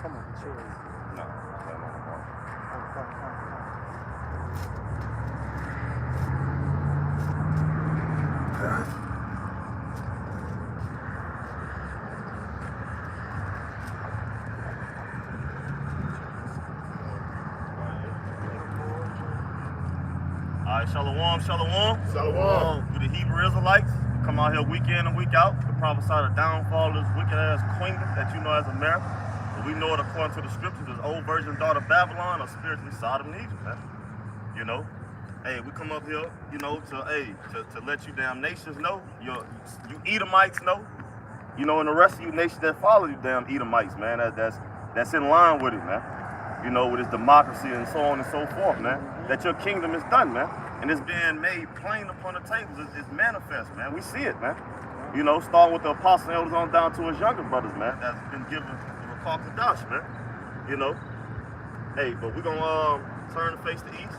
Come on, chill. No, stand on the bar. All right, shalom, shalom. Shalom. We the Hebrew Israelites. We come out here week in and week out to prophesy the downfall of this wicked-ass kingdom that you know as America. But we know it according to the scriptures as old virgin daughter Babylon or spiritually Sodom and Egypt, man. You know? Hey, we come up here, you know, to let you damn nations know, you Edomites know, you know, and the rest of you nations that follow you damn Edomites, man. That's in line with it, man. You know, with its democracy and so on and so forth, man. That your kingdom is done, man. And it's being made plain upon the tables. It's manifest, man. We see it, man. You know, starting with the apostle elders on down to his younger brothers, man. That's been given the Rakal Kadash, man. You know. Hey, but we're gonna turn the face to east.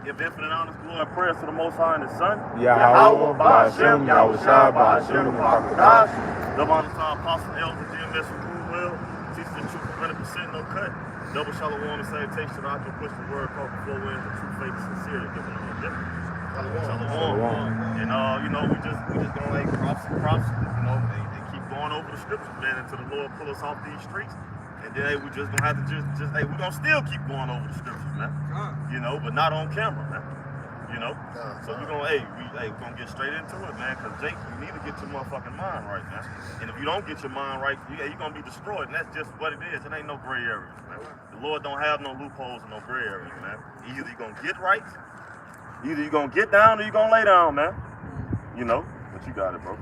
Give infinite honor, glory, and prayers to the Most High and His Son. Yahweh, Ba'ashem, Yahushua, Ba'ashem, Rakal Kadash. Love on the time, apostle elders, GMS, who will teach the truth 100%, no cut. Double shalom and salutation to the I can push the word called before winds and true faith and sincerity. Shalom. And you know, we just gonna like props, you know, they keep going over the scriptures, man, until the Lord pull us off these streets. And then hey, we just gonna have to hey, we're gonna still keep going over the scriptures, man. You know, but not on camera, man. You know? So we're gonna we're gonna get straight into it, man, because Jake, you need to get your motherfucking mind right, man. And if you don't get your mind right, you're gonna be destroyed, and that's just what it is. It ain't no gray areas, man. The Lord don't have no loopholes and no gray areas, man. Either you're gonna get right, either you're gonna get down, or you're gonna lay down, man. You know? But you got it, bro.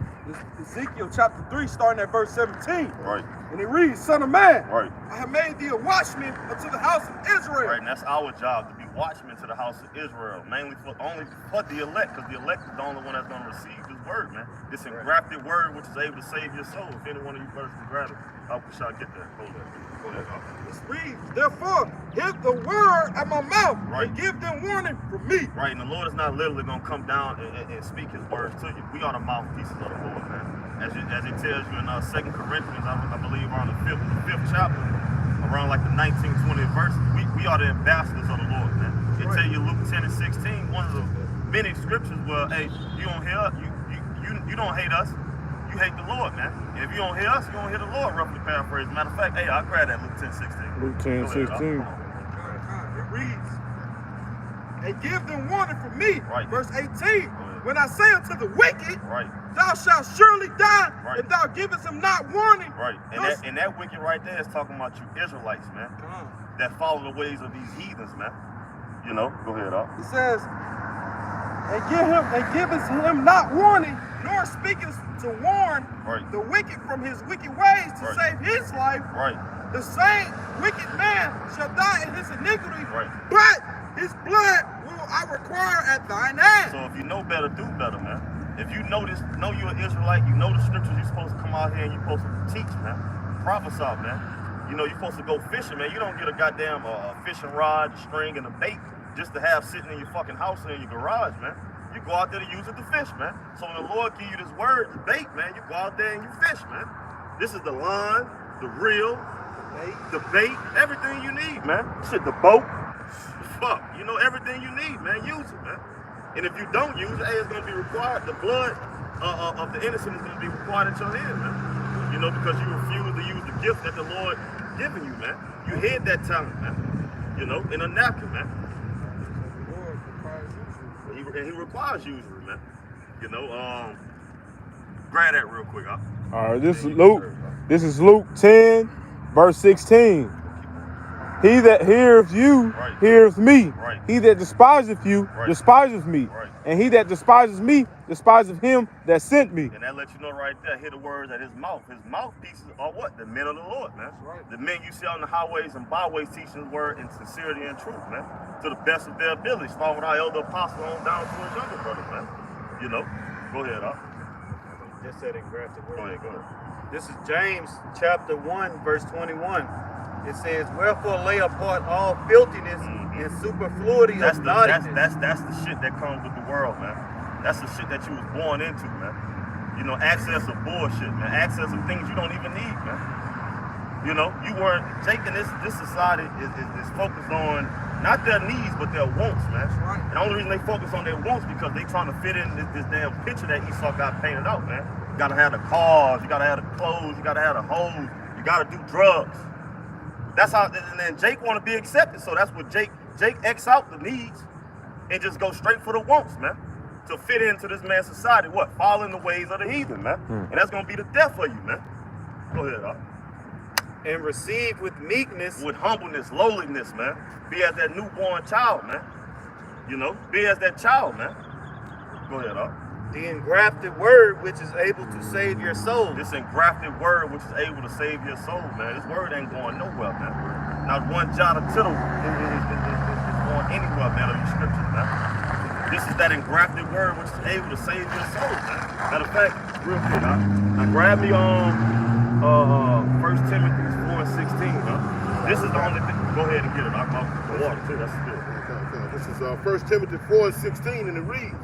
Ezekiel chapter 3, starting at verse 17. Right. And it reads, Son of man, right. I have made thee a watchman unto the house of Israel. Right, and that's our job, to be watchmen to the house of Israel, mainly only for the elect, because the elect is the only one that's going to receive this word, man. This engrafted word which is able to save your soul. If any one of you brothers can grab it, I wish I get that. Hold that. Go ahead. It reads, therefore, hear the word at my mouth, right. and give them warning from me. Right, and the Lord is not literally going to come down and speak his words to you. We are the mouthpieces of the Lord, man. As it tells you in 2 Corinthians, I believe around the fifth chapter, around like the 19th, 20th verse, we are the ambassadors of the Lord, man. It tell you Luke 10 and 16, one of the many scriptures where, hey, you don't hear us, you don't hate us, you hate the Lord, man. And if you don't hear us, you don't hear the Lord, roughly paraphrased. Matter of fact, hey, I'll grab that Luke 10, 16. Luke 10, 16. It reads, and give them warning from me, right. Verse 18, when I say unto the wicked, right. thou shalt surely die, right. and thou givest him not warning. Right, and that wicked right there is talking about you Israelites, man, that follow the ways of these heathens, man. You know, go ahead, up. It says, and giveth him not warning, nor speaketh to warn the wicked from his wicked ways to save his life. Right. The same wicked man shall die in his iniquity, but his blood will I require at thine hand. So if you know better, do better, man. If you know you're an Israelite, you know the scriptures, you're supposed to come out here and you're supposed to teach, man. Prophesy, man. You know, you're supposed to go fishing, man. You don't get a goddamn fishing rod, string, and a bait just to have sitting in your fucking house or in your garage, man. You go out there to use it to fish, man. So when the Lord give you this word, the bait, man, you go out there and you fish, man. This is the line, the reel, the bait, everything you need, man. Shit, the boat. Fuck, you know, everything you need, man. Use it, man. And if you don't use it, it's going to be required. The blood of the innocent is going to be required at your hand, man. You know, because you refuse to use the gift that the Lord given you, man. You hid that talent, man. You know, in a napkin, man. And he requires usury, man. You know, grab that real quick, huh? All right, this is Luke. This is Luke 10, verse 16. He that heareth you, heareth me. He that despiseth you, despiseth me. And he that despises me, despiseth him that sent me. And that lets you know right there, hear the words at his mouth. His mouthpieces are what? The men of the Lord, man. The men you see on the highways and byways teaching his word in sincerity and truth, man. To the best of their ability. Starting with our elder apostle on down to his younger brothers, man. You know, go ahead, huh? Just said engrafted word. Go ahead, go ahead. This is James chapter 1, verse 21. It says, wherefore lay apart all filthiness and superfluity of naughtiness. That's the shit that comes with the world, man. That's the shit that you was born into, man. You know, access of bullshit, man. Access of things you don't even need, man. You know, you weren't taking this society is focused on not their needs, but their wants, man. That's right. And the only reason they focus on their wants because they trying to fit in this damn picture that Esau got painted out, man. You gotta have the cars, you gotta have the clothes, you gotta have the hoes, you gotta do drugs. That's how, and then Jake wanna be accepted, so that's what Jake X out the needs and just go straight for the wants, man. To fit into this man's society, what? Follow in the ways of the heathen, man. And that's gonna be the death for you, man. Go ahead, Doc. And receive with meekness. With humbleness, lowliness, man. Be as that newborn child, man. You know, be as that child, man. Go ahead, Doc. The engrafted word which is able to save your soul. This engrafted word which is able to save your soul, man. This word ain't going nowhere, man. Not one jot or tittle is going anywhere, man, of these scriptures, man. This is that engrafted word which is able to save your soul, man. Matter of fact, real quick, now grab me on 1 Timothy 4:16, huh? This is the only thing. Go ahead and get it. I'll the water too. That's good. This is 1 Timothy 4:16, and it reads,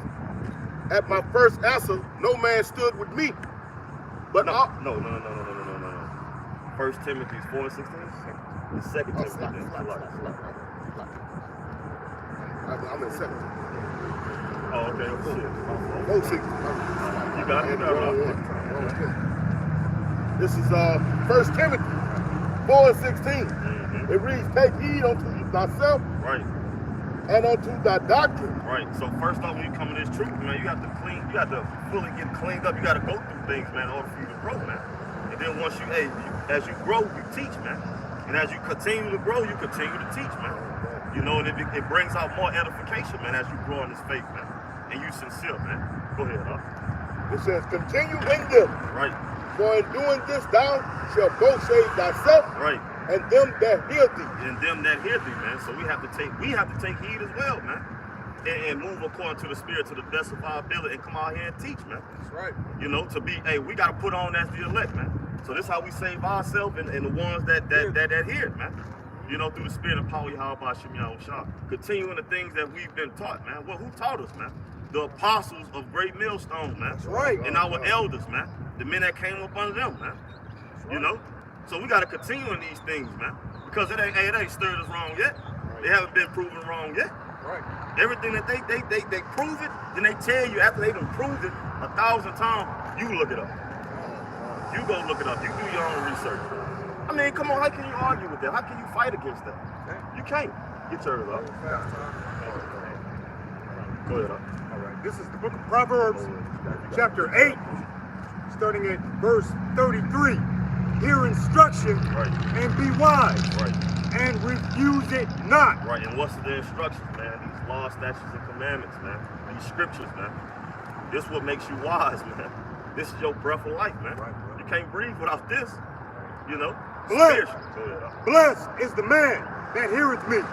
"At my first answer, no man stood with me, but No. 1 Timothy 4:16. The second Timothy. I'm in second. Oh, okay. Oh, shit. 4:16. You got it. This is 1 Timothy 4:16. It reads, "Take heed unto thyself Right. and unto thy doctrine." Right. So first off, when you come to this truth, man, you have to fully get cleaned up. You got to go through things, man, in order for you to grow, man. And then once as you grow, you teach, man. And as you continue to grow, you continue to teach, man. You know, and it brings out more edification, man, as you grow in this faith, man. And you sincere, man. Go ahead, huh? It says, "Continue in them, Right. for in doing this thou shalt both save thyself Right. and them that hear thee." And them that hear thee, man. So we have to take heed as well, man. And move according to the Spirit to the best of our ability and come out here and teach, man. That's right. You know, we got to put on as the elect, man. So this is how we save ourselves and the ones that hear, man. You know, through the Spirit and power, Yahweh Shem Yahushua. Continuing the things that we've been taught, man. Well, who taught us, man? The apostles of Great Millstone, man. That's right. And our elders, man. The men that came up under them, man. You know? So we got to continue in these things, man. Because it ain't stirred us wrong yet. They haven't been proven wrong yet. Right. Everything that they prove it, then they tell you after they done proved it 1,000 times, you look it up. You go look it up. You do your own research. I mean, come on, how can you argue with that? How can you fight against that? You can't. Get yours up. Go ahead, up. All right. This is the book of Proverbs, chapter 8, starting at verse 33. Hear instruction and be wise, and refuse it not. Right, and what's the instructions, man? These laws, statutes, and commandments, man. These scriptures, man. This is what makes you wise, man. This is your breath of life, man. You can't breathe without this, you know? Blessed is the man that heareth me,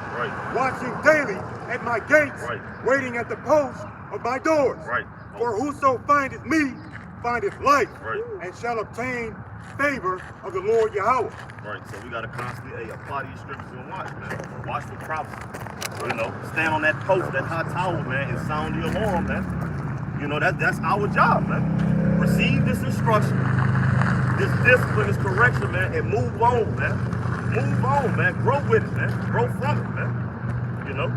watching daily at my gates, waiting at the post of my doors. For whoso findeth me findeth life, and shall obtain favor of the Lord Yahweh. Right, so we gotta constantly apply these scriptures and watch, man. Watch for prophecy. You know, stand on that post, that high tower, man, and sound the alarm, man. You know, that's our job, man. Receive this instruction, this discipline, this correction, man, and move on, man. Move on, man. Grow with it, man. Grow from it, man. You know?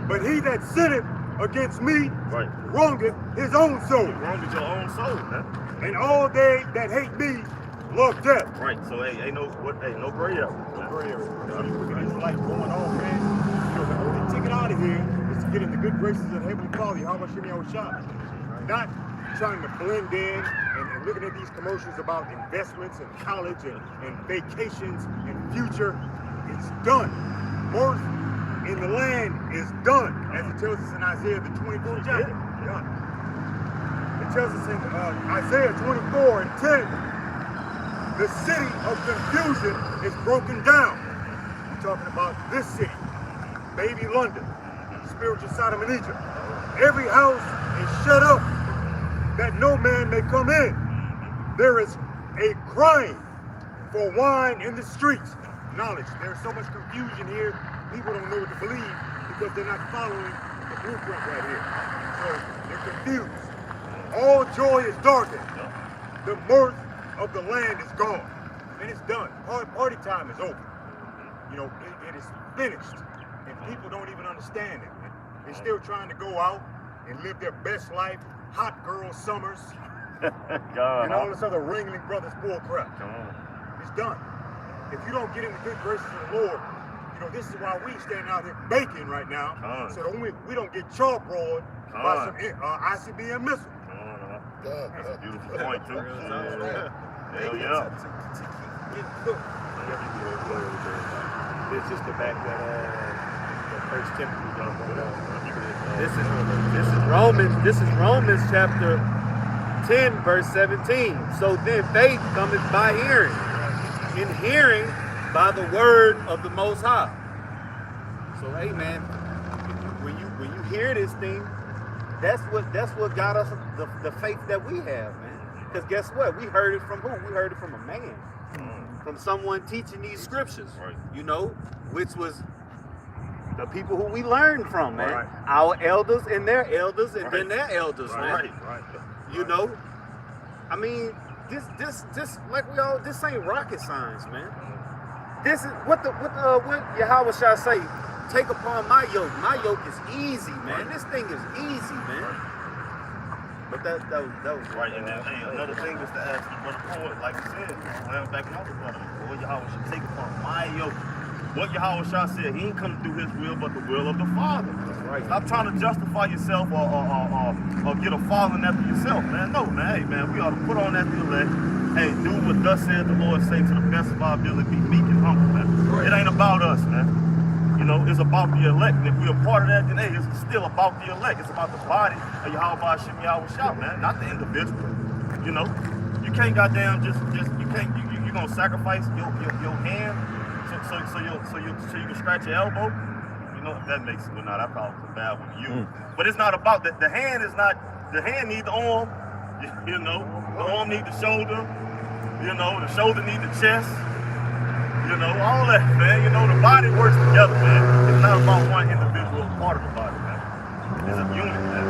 But he that sinneth against me wrongeth his own soul. Wrongeth your own soul, man. And all they that hate me love death. Right, so ain't no gray area. No gray area. Look at this light going on, man. You know, the only ticket out of here is to get in the good graces of the Heavenly Father, Yahweh Shem Yahushua. Not trying to blend in and looking at these commercials about investments and college and vacations and future. It's done. Birth in the land is done, as it tells us in Isaiah the 24th chapter. Done. It tells us in Isaiah 24:10, the city of confusion is broken down. We're talking about this city, baby London, spiritual Sodom and Egypt. Every house is shut up that no man may come in. There is a crying for wine in the streets. Knowledge. There's so much confusion here, people don't know what to believe because they're not following the blueprint right here. So they're confused. All joy is darkened. The mirth of the land is gone. and it's done. Party time is over. You know, it is finished. And people don't even understand it, man. They're still trying to go out and live their best life, hot girl summers, God. and all this other Ringling Brothers bull crap. Come on. It's done. If you don't get in the good graces of the Lord, you know, this is why we standing out here baking right now, so that we don't get chalkboard by some ICBM missile. That's a beautiful point, too. Hell yeah. It's just the fact that First Timothy don't go down. This is Romans chapter 10, verse 17. So then faith cometh by hearing, and hearing by the word of the Most High. So hey man, when you hear this thing, that's what got us the faith that we have, man. Because guess what? We heard it from who? We heard it from a man. From someone teaching these scriptures. Right. You know, which was the people who we learned from, man. Right. Our elders and their elders and then their elders, man. Right. You know? I mean, this like this ain't rocket science, man. This is what Yahweh shall say. Take upon my yoke. My yoke is easy, man. This thing is easy, man. But that was Right, and then hey, another thing is to ask the brother poet, like you said, laying back in our brother, what Yahweh should take upon my yoke. What Yahweh shall said, he ain't come to do his will, but the will of the Father. That's right. Stop trying to justify yourself or get a following after yourself, man. No, man. Hey, man, we ought to put on that the elect. Hey, do what thus said the Lord, say to the best of our ability, be meek and humble, man. It ain't about us, man. You know, it's about the elect. And if we're a part of that, then hey, it's still about the elect. It's about the body of Yahweh Hashem Yahweh Shah, man, not the individual. You know, you can't goddamn you're gonna sacrifice your hand so you can scratch your elbow. You know, if that makes it, well, no, that probably was a bad one to you. But it's not about that. The hand needs the arm. You know, the arm needs the shoulder. You know, the shoulder needs the chest. You know, all that, man. You know, the body works together, man. It's not about one individual part of the body, man. It's a unit, man.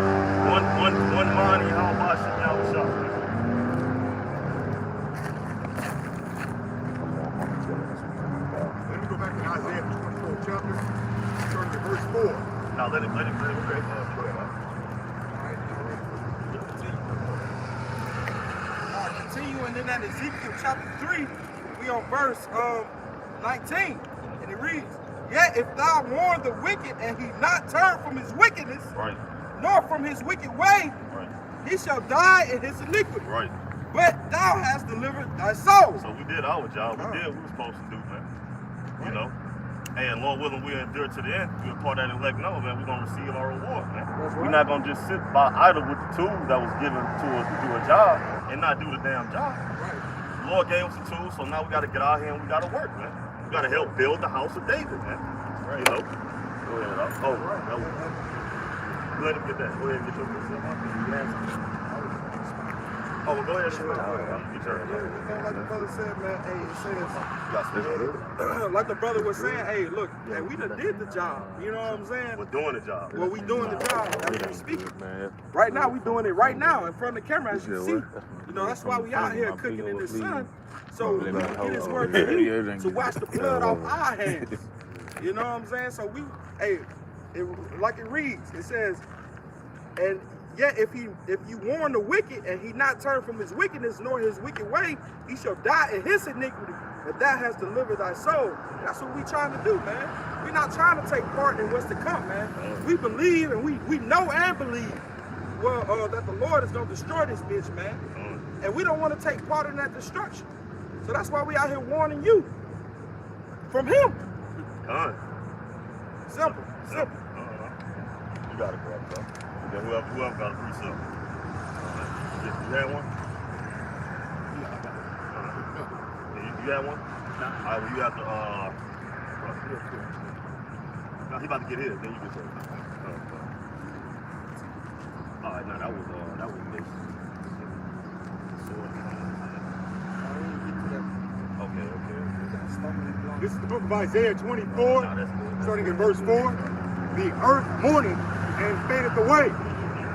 One mind, Yahweh Hashem Yahweh Shah, man. Let me go back to Isaiah 24 chapter, starting at verse 4. Now let it Continuing in that Ezekiel chapter 3, we on verse 19, and it reads, "Yet if thou warn the wicked, and he not turn from his wickedness, Right. nor from his wicked way, Right. he shall die in his iniquity. Right. But thou hast delivered thy soul." So we did our job. We did what we were supposed to do, man. You know? Hey, and Lord willing, we endure to the end. We're part of that elect, no, man. We're going to receive our reward, man. We're not going to just sit by idle with the tools that was given to us to do a job and not do the damn job. The Lord gave us the tools, so now we got to get out here and we got to work, man. We got to help build the house of David, man. You know? Go ahead. Oh, that was, go ahead and get that. Go ahead and get your yourself. Oh, well, go ahead, sure. Like the brother said, man, hey, it says, like the brother was saying, hey, look, hey, we done did the job. You know what I'm saying? We're doing the job. Well, we doing the job. That's we speaking. Right now, we doing it right now in front of the camera, as you see. You know, that's why we out here cooking in the sun. So we can get his word to you to wash the blood off our hands. You know what I'm saying? So we, hey, like it reads, it says, and yet if you warn the wicked and he not turn from his wickedness nor his wicked way, he shall die in his iniquity, but thou hast delivered thy soul. That's what we trying to do, man. We're not trying to take part in what's to come, man. We believe and we know and believe that the Lord is going to destroy this bitch, man. And we don't want to take part in that destruction. So that's why we out here warning you from him. Simple. You got it, bro. Then whoever got a precept. You had one? You had one? All right, well, you have to, no, he about to get his, then you can say. All right, no, that was this. Okay. This is the book of Isaiah 24, starting in verse 4. The earth mourneth and fadeth away.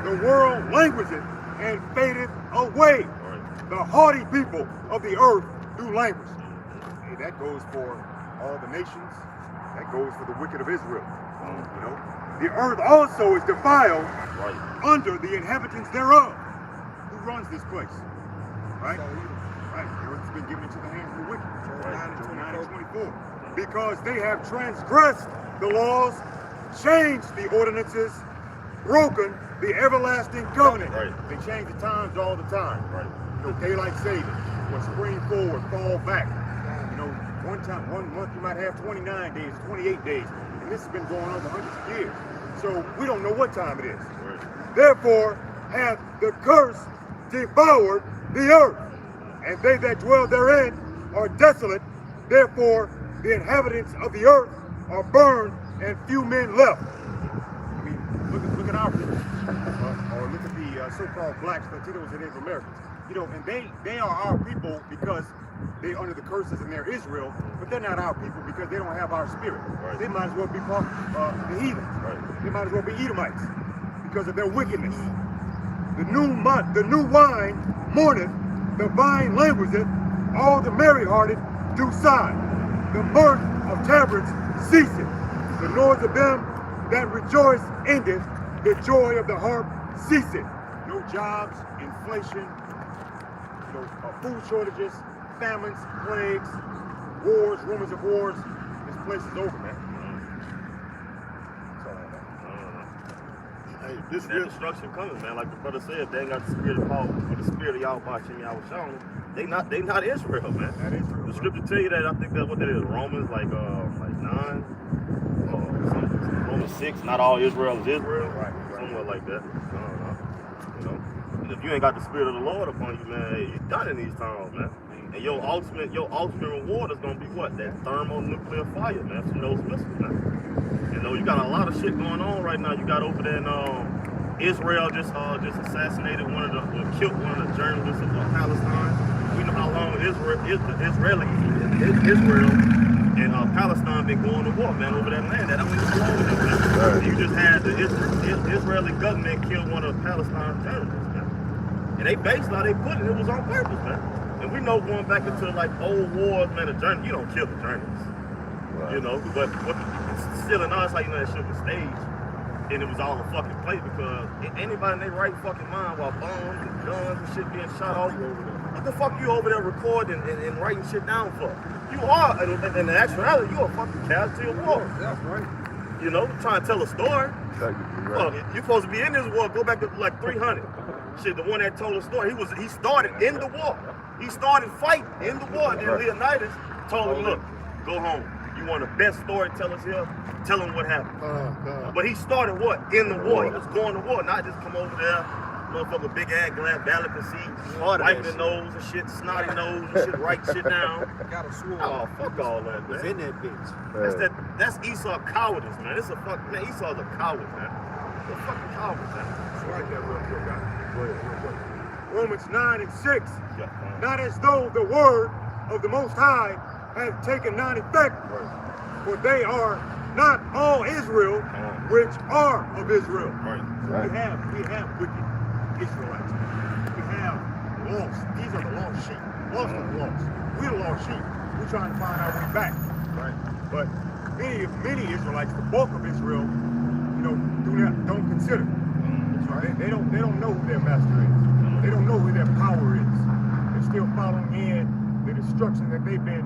The world languisheth and fadeth away. The haughty people of the earth do languish. that goes for all the nations. That goes for the wicked of Israel. You know, the earth also is defiled under the inhabitants thereof. Who runs this place? Right? Right. The earth has been given into the hands of the wicked. 9 and 24. Because they have transgressed the laws, changed the ordinances, broken the everlasting covenant. They change the times all the time. You know, daylight saving, or spring forward, fall back. You know, one month you might have 29 days, 28 days, and this has been going on for hundreds of years. So we don't know what time it is. Therefore, hath the curse devoured the earth, and they that dwell therein are desolate. Therefore, the inhabitants of the earth are burned, and few men left. I mean, look at our people, or look at the so-called blacks, Latinos, and Native Americans. You know, and they are our people because they're under the curses and they're Israel, but they're not our people because they don't have our spirit. They might as well be part of the heathens. They might as well be Edomites because of their wickedness. The new wine mourneth, the vine languisheth, all the merry-hearted do sigh. The mirth of tabrets ceaseth. The noise of them that rejoice endeth. The joy of the harp ceaseth. No jobs, inflation, you know, food shortages, famines, plagues, wars, rumors of wars. This place is over, man. Hey, this destruction coming, man. Like the brother said, they ain't got the spirit of Paul, with the spirit of Yahweh and Yahweh. They not Israel, man. That is Israel. The scripture tell you that. I think that's what that is. Romans like 9, Romans 6. Not all Israel is Israel. Right. Somewhere like that. You know. And if you ain't got the spirit of the Lord upon you, man, you're done in these times, man. And your ultimate reward is gonna be what? That thermonuclear fire, man, from those missiles, man. You know, you got a lot of shit going on right now. You got over there in Israel just assassinated killed one of the journalists of Palestine. We know how long Israel and Palestine been going to war, man, over that land. That don't even belong to them, man. You just had the Israeli government kill one of Palestine's journalists, man. And they based how they put it was on purpose, man. And we know going back into like old wars, man, you don't kill the journalists. Right. You know, but still in us, how you know that shit was staged. And it was all a fucking play because anybody in their right fucking mind while bombs and guns and shit being shot off, what the fuck you over there recording and writing shit down for? You are, in the actuality, you a fucking casualty of war. That's right. You know, trying to tell a story. Right. You're supposed to be in this war, go back to like 300. Shit, the one that told the story, he started in the war. He started fighting in the war. And then Leonidas told him, look, go home. You want the best storytellers here? Tell him what happened. But he started what? In the war. He was going to war, not just come over there, motherfucker, big ass glad ballot to see, wiping the nose and shit, snotty nose and shit, write shit down. Got a sword. Oh, fuck all that, man. Was in that bitch. That's Esau cowardice, man. Esau's a coward, man. He's a fucking coward, man. Write that real quick, guys. Go ahead. Romans 9 and 6. Yeah, not as though the word of the Most High had taken non effect, for they are not all Israel, which are of Israel. Right. We have wicked Israelites. We have lost. These are the lost sheep. Lost are the lost. We're the lost sheep. We're trying to find our way back. Right. But many Israelites, the bulk of Israel, you know, don't consider. Right. They don't know who their master is. They don't know who their power is. They're still following in the destruction that they've been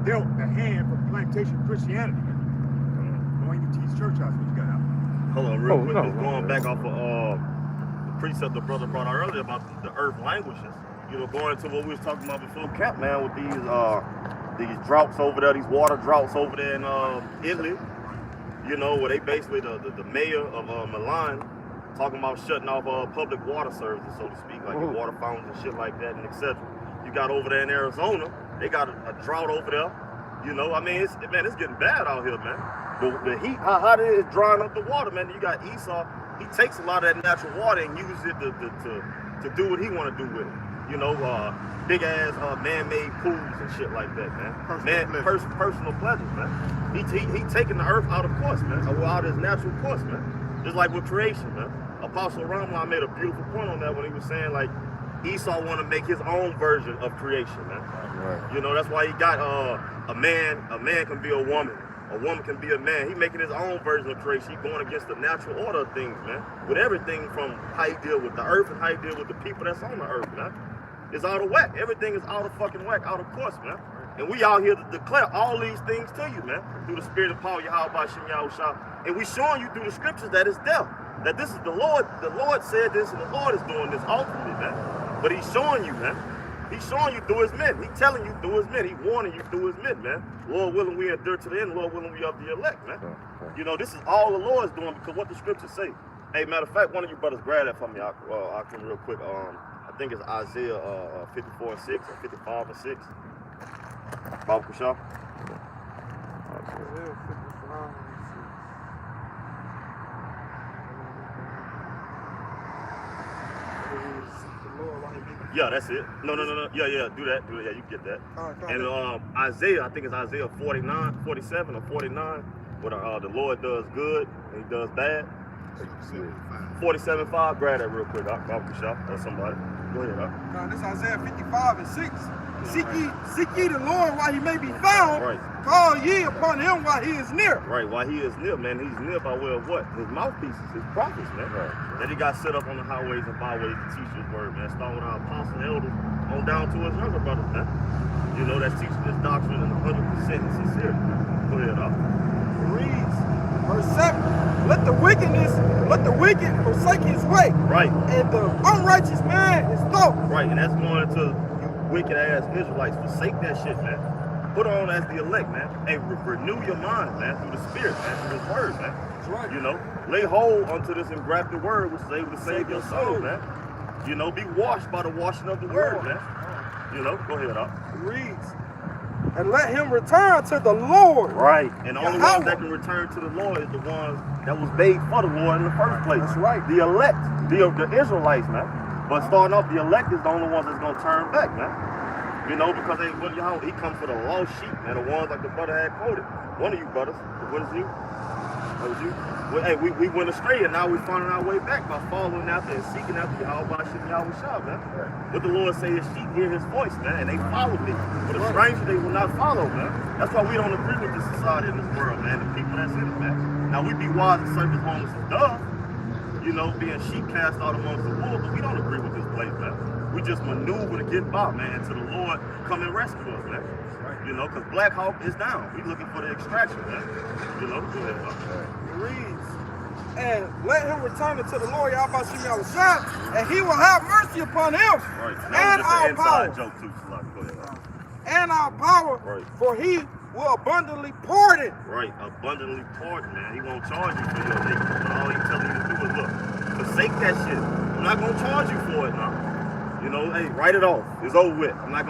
dealt the hand from plantation Christianity. Don't even teach church house when you got out. Hold on, real quick. Just going back off of the precept the brother brought out earlier about the earth languishes. You know, going into what we was talking about before, Cap, man, with these droughts over there, these water droughts over there in Italy. You know, where they basically the mayor of Milan talking about shutting off public water services, so to speak, like your water fountains and shit like that, and etc. You got over there in Arizona, they got a drought over there. You know, I mean, it's getting bad out here, man. The heat, how hot it is drying up the water, man. You got Esau, he takes a lot of that natural water and uses it to do what he want to do with it. You know, big ass man-made pools and shit like that, man. Personal pleasures, man. He taking the earth out of course, man, out of his natural course, man. Just like with creation, man. Apostle Ramlan made a beautiful point on that when he was saying, like, Esau want to make his own version of creation, man. Right. You know, that's why he got a man can be a woman can be a man. He making his own version of creation. He going against the natural order of things, man. With everything from how he deal with the earth and how he deal with the people that's on the earth, man. It's out of whack. Everything is out of fucking whack, out of course, man. And we out here to declare all these things to you, man. Through the spirit of power, Yahweh Shem Yahushua. And we showing you through the scriptures that it's there. That this is the Lord. The Lord said this and the Lord is doing this ultimately, man. But he's showing you, man. He's showing you through his men. He's telling you through his men. He's warning you through his men, man. Lord willing, we endure to the end. Lord willing, we of the elect, man. You know, this is all the Lord's doing because what the scriptures say. Hey, matter of fact, one of you brothers grab that for me. I'll come real quick. I think it's Isaiah 54 and 6 or 55 and 6. Baba Kusha. Isaiah 55 and 6. Yeah, that's it. No. Yeah, do that. Yeah, you get that. And Isaiah, I think it's Isaiah 47 or 49, where the Lord does good and he does bad. 47:5. Grab that real quick. I'll shop or somebody. Go ahead. This is Isaiah 55 and 6. Seek ye the Lord while he may be found. Right. Call ye upon him while he is near. Right, while he is near, man. He's near by way of what? His mouthpieces, his prophets, man. Right. That he got set up on the highways and byways to teach his word, man. Starting with our apostles and elders on down to his younger brothers, man. You know, that's teaching this doctrine in 100% sincerity. Go ahead, Reads verse 7. Let the wicked forsake his way. Right. And the unrighteous man his thought. Right, and that's going to wicked ass Israelites. Forsake that shit, man. Put on as the elect, man. Hey, renew your mind, man, through the spirit, man, through his word, man. That's right. You know, lay hold onto this engrafted word, which is able to save your soul, man. You know, be washed by the washing of the word, man. You know, go ahead, Reads. And let him return to the Lord. Right. And the only ones that can return to the Lord is the ones that was made for the Lord in the first place. That's right. The elect, the Israelites, man. But starting off, the elect is the only ones that's gonna turn back, man. You know, because he comes for the lost sheep, man. The ones like the brother had quoted. One of you brothers. What is you? That was you. Well, hey, we went astray and now we're finding our way back by following after and seeking after Yahweh Shem Yahushua, man. Right. What the Lord say, his sheep hear his voice, man, and they follow me. But a stranger they will not follow, man. That's why we don't agree with this society in this world, man. The people that's in it, man. Now we be wise and serve as homeless as doves. You know, being sheep cast out amongst the wolves, but we don't agree with this place, man. We just maneuver to get by, man, until the Lord come and rescue us, man. You know, because Black Hawk is down. We looking for the extraction, man. You know, go ahead. Reads, and let him return unto the Lord Yahweh Shem Yahushua, and he will have mercy upon him. Right. And our power. Joke too, so go ahead. And our power. Right. For he will abundantly pardon. Right, abundantly pardon, man. He won't charge you for your iniquity. All he's telling you to do is look, forsake that shit. I'm not gonna charge you for it now. You know, hey, write it off. It's over with. I'm not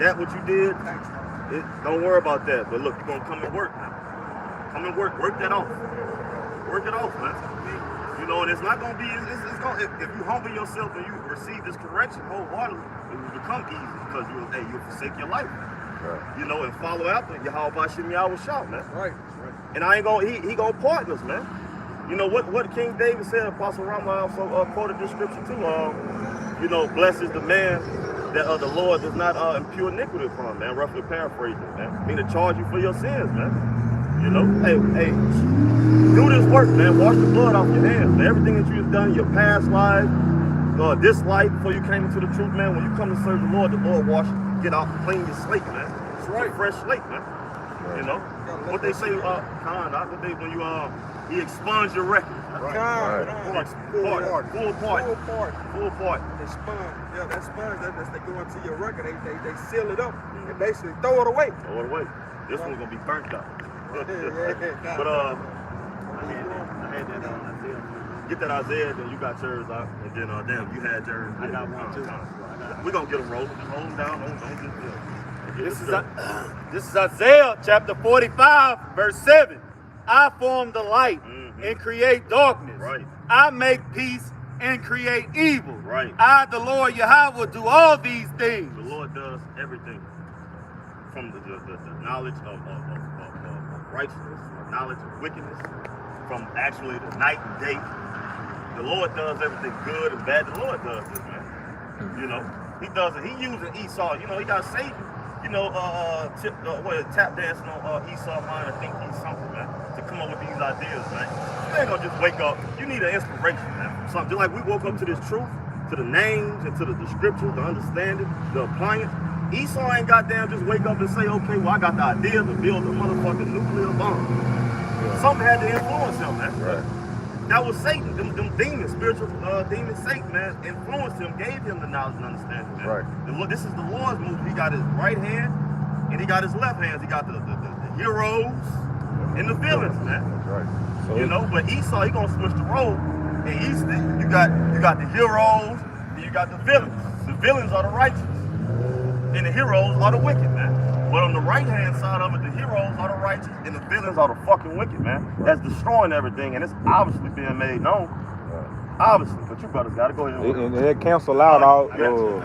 that what you did. Don't worry about that. But look, you're gonna come and work now. Come and work that off. Work it off, man. You know, and it's not gonna be. It's gonna if you humble yourself and you receive this correction wholeheartedly, it will become easy because you'll forsake your life. Right. You know, and follow after Yahweh Shem Yahushua, man. Right. And I ain't gonna he gonna pardon us, man. You know what King David said. Apostle Rama also quoted this scripture too. You know, blessed is the man that the Lord does not impute iniquity upon, man. Roughly paraphrasing, man. I mean to charge you for your sins, man. You know, hey, do this work, man. Wash the blood off your hands, man. Everything that you've done in your past life, this life before you came into the truth, man. When you come to serve the Lord get out, clean your slate, man. It's right. Fresh slate, man. Right. You know, what they say, when you he expunge your record. Right. Full part. They sponge. Yeah, that sponge. That's they go into your record. They seal it up and basically throw it away. This one's gonna be burnt up. But I had that Isaiah. Get that Isaiah, then you got yours out, and then damn, you had yours. I got one too. We're gonna get them rolling. Just hold them down. This is Isaiah chapter 45, verse 7. I form the light and create darkness. Right. I make peace and create evil. Right. I, the Lord Yahweh, do all these things. The Lord does everything. From the knowledge of righteousness, knowledge of wickedness, from actually the night and day. The Lord does everything good and bad. The Lord does this, man. You know, he doesn't. He using Esau. You know, he got Satan. You know, tap dancing on Esau mind. I think he's something, man, to come up with these ideas, man. You ain't gonna just wake up. You need an inspiration, man. Something just like we woke up to this truth, to the names and to the scriptures, the understanding, the appliance. Esau ain't goddamn just wake up and say, okay, well, I got the idea to build a motherfucking nuclear bomb. Yeah. Something had to influence him, man. Right. That was Satan, them demons, spiritual demons, Satan, man, influenced him, gave him the knowledge and understanding, man. Right. This is the Lord's move. He got his right hand and he got his left hand. He got the heroes and the villains, man. That's right. So you know, but Esau, he gonna switch the role. And you got the heroes, and you got the villains. The villains are the righteous, and the heroes are the wicked, man. But on the right-hand side of it, the heroes are the righteous, and the villains are the fucking wicked, man. That's destroying everything, and it's obviously being made known. Obviously, but you brothers gotta go ahead. And they cancel out all. All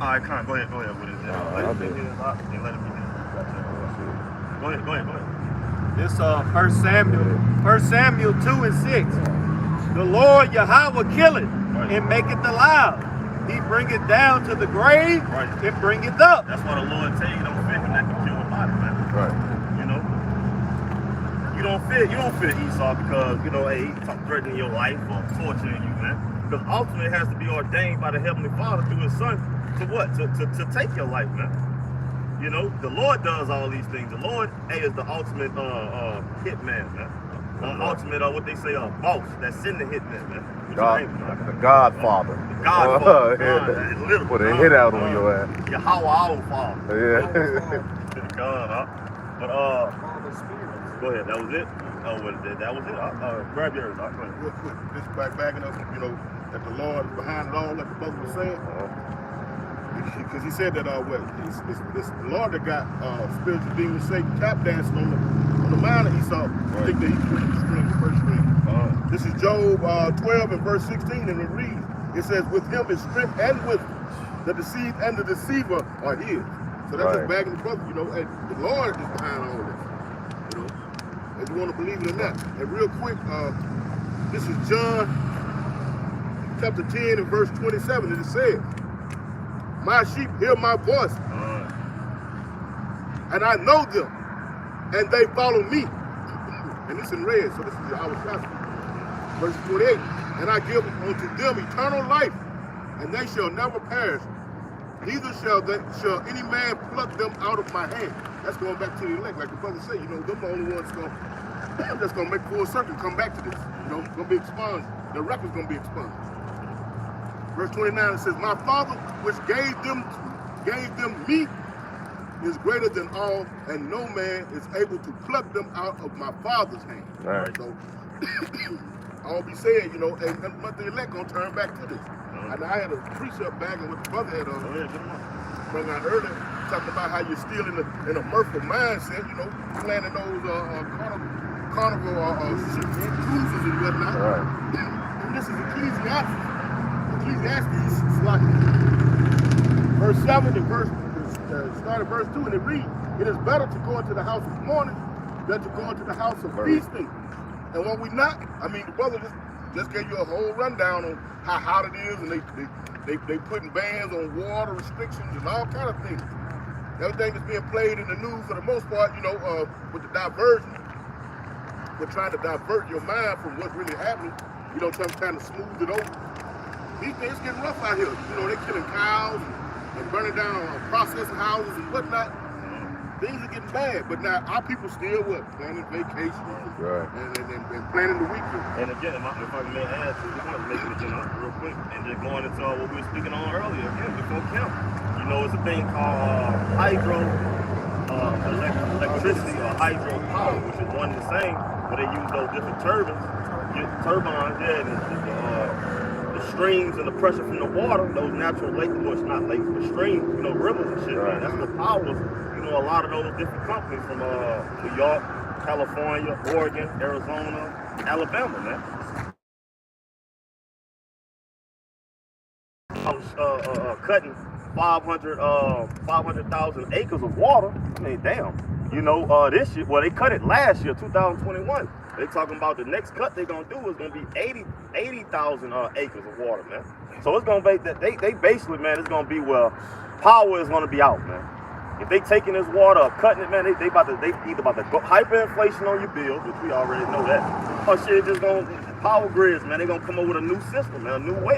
right, Con, go ahead with it. Let it be his and let it be his. Go ahead. This 1 Samuel 2 and 6. The Lord Yahweh killeth and maketh alive. He bringeth down to the grave and bringeth up. That's why the Lord tell you don't fear him that can kill a body, man. Right. You know, you don't fear Esau because hey, he's threatening your life or torturing you, man. Because ultimately it has to be ordained by the Heavenly Father through His Son to what? To take your life, man. You know, the Lord does all these things. The Lord is the ultimate hitman, man. Ultimate, what they say, boss that send the hitman, man. The Godfather. The Godfather. Literally. Put a hit out on your ass. Yahweh our Father. Yeah. God, But go ahead. That was it. Oh, that was it. Grab yours. Go ahead. Real quick, just backing up, that the Lord is behind it all, like the brother was saying. Because he said that it's the Lord that got spiritual demons, Satan, tap dancing on the mind of Esau. I think that he's putting the string, the first string. This is Job 12 and verse 16, and it reads, it says, with him is strength and wisdom. The deceived and the deceiver are his. So that's just bagging the brother, and the Lord is behind all this. If you want to believe it or not. And real quick, this is John chapter 10 and verse 27, and it says, my sheep hear my voice, and I know them, and they follow me. And it's in red, so this is our gospel. Verse 28, and I give unto them eternal life, and they shall never perish, neither shall any man pluck them out of my hand. That's going back to the elect, like the brother said. Them the only ones that's going to make full circle, come back to this. Going to be expunged. The record's going to be expunged. Verse 29, it says, my Father, which gave them me, is greater than all, and no man is able to pluck them out of my Father's hand. Right. So, all be said, and the elect going to turn back to this. And I had a precept back and what the brother had brought out earlier, talking about how you're still in a mirthful mindset, planning those carnival cruises and whatnot. Right. And this is Ecclesiastes. Verse 7 and started verse 2, and it reads, it is better to go into the house of mourning than to go into the house of feasting. And when we not, the brother just gave you a whole rundown on how hot it is, and they putting bans on water restrictions and all kind of things. Everything that's being played in the news for the most part, with the diversion. We're trying to divert your mind from what's really happening, trying to smooth it over. These things getting rough out here. They're killing cows and burning down processing houses and whatnot. Things are getting bad. But now our people still planning vacations and planning the weekend. And again, if I may add to making it real quick, and just going into what we were speaking on earlier, again, before camp. It's a thing called hydro electricity or hydro power, which is one and the same, where they use those different turbines, and the streams and the pressure from the water, those natural lakes, well, it's not lakes, but streams, rivers and shit, man. That's what powers, a lot of those different companies from New York, California, Oregon, Arizona, Alabama, man. I was cutting 500,000 acres of water. Damn. This year, they cut it last year, 2021. They talking about the next cut they're gonna do is gonna be 80,000 acres of water, man. So it's gonna be they basically, man, it's gonna be where power is gonna be out, man. If they taking this water or cutting it, man, they either about to go hyperinflation on your bills, which we already know that, or shit just gonna power grids, man. They gonna come up with a new system, man, a new way,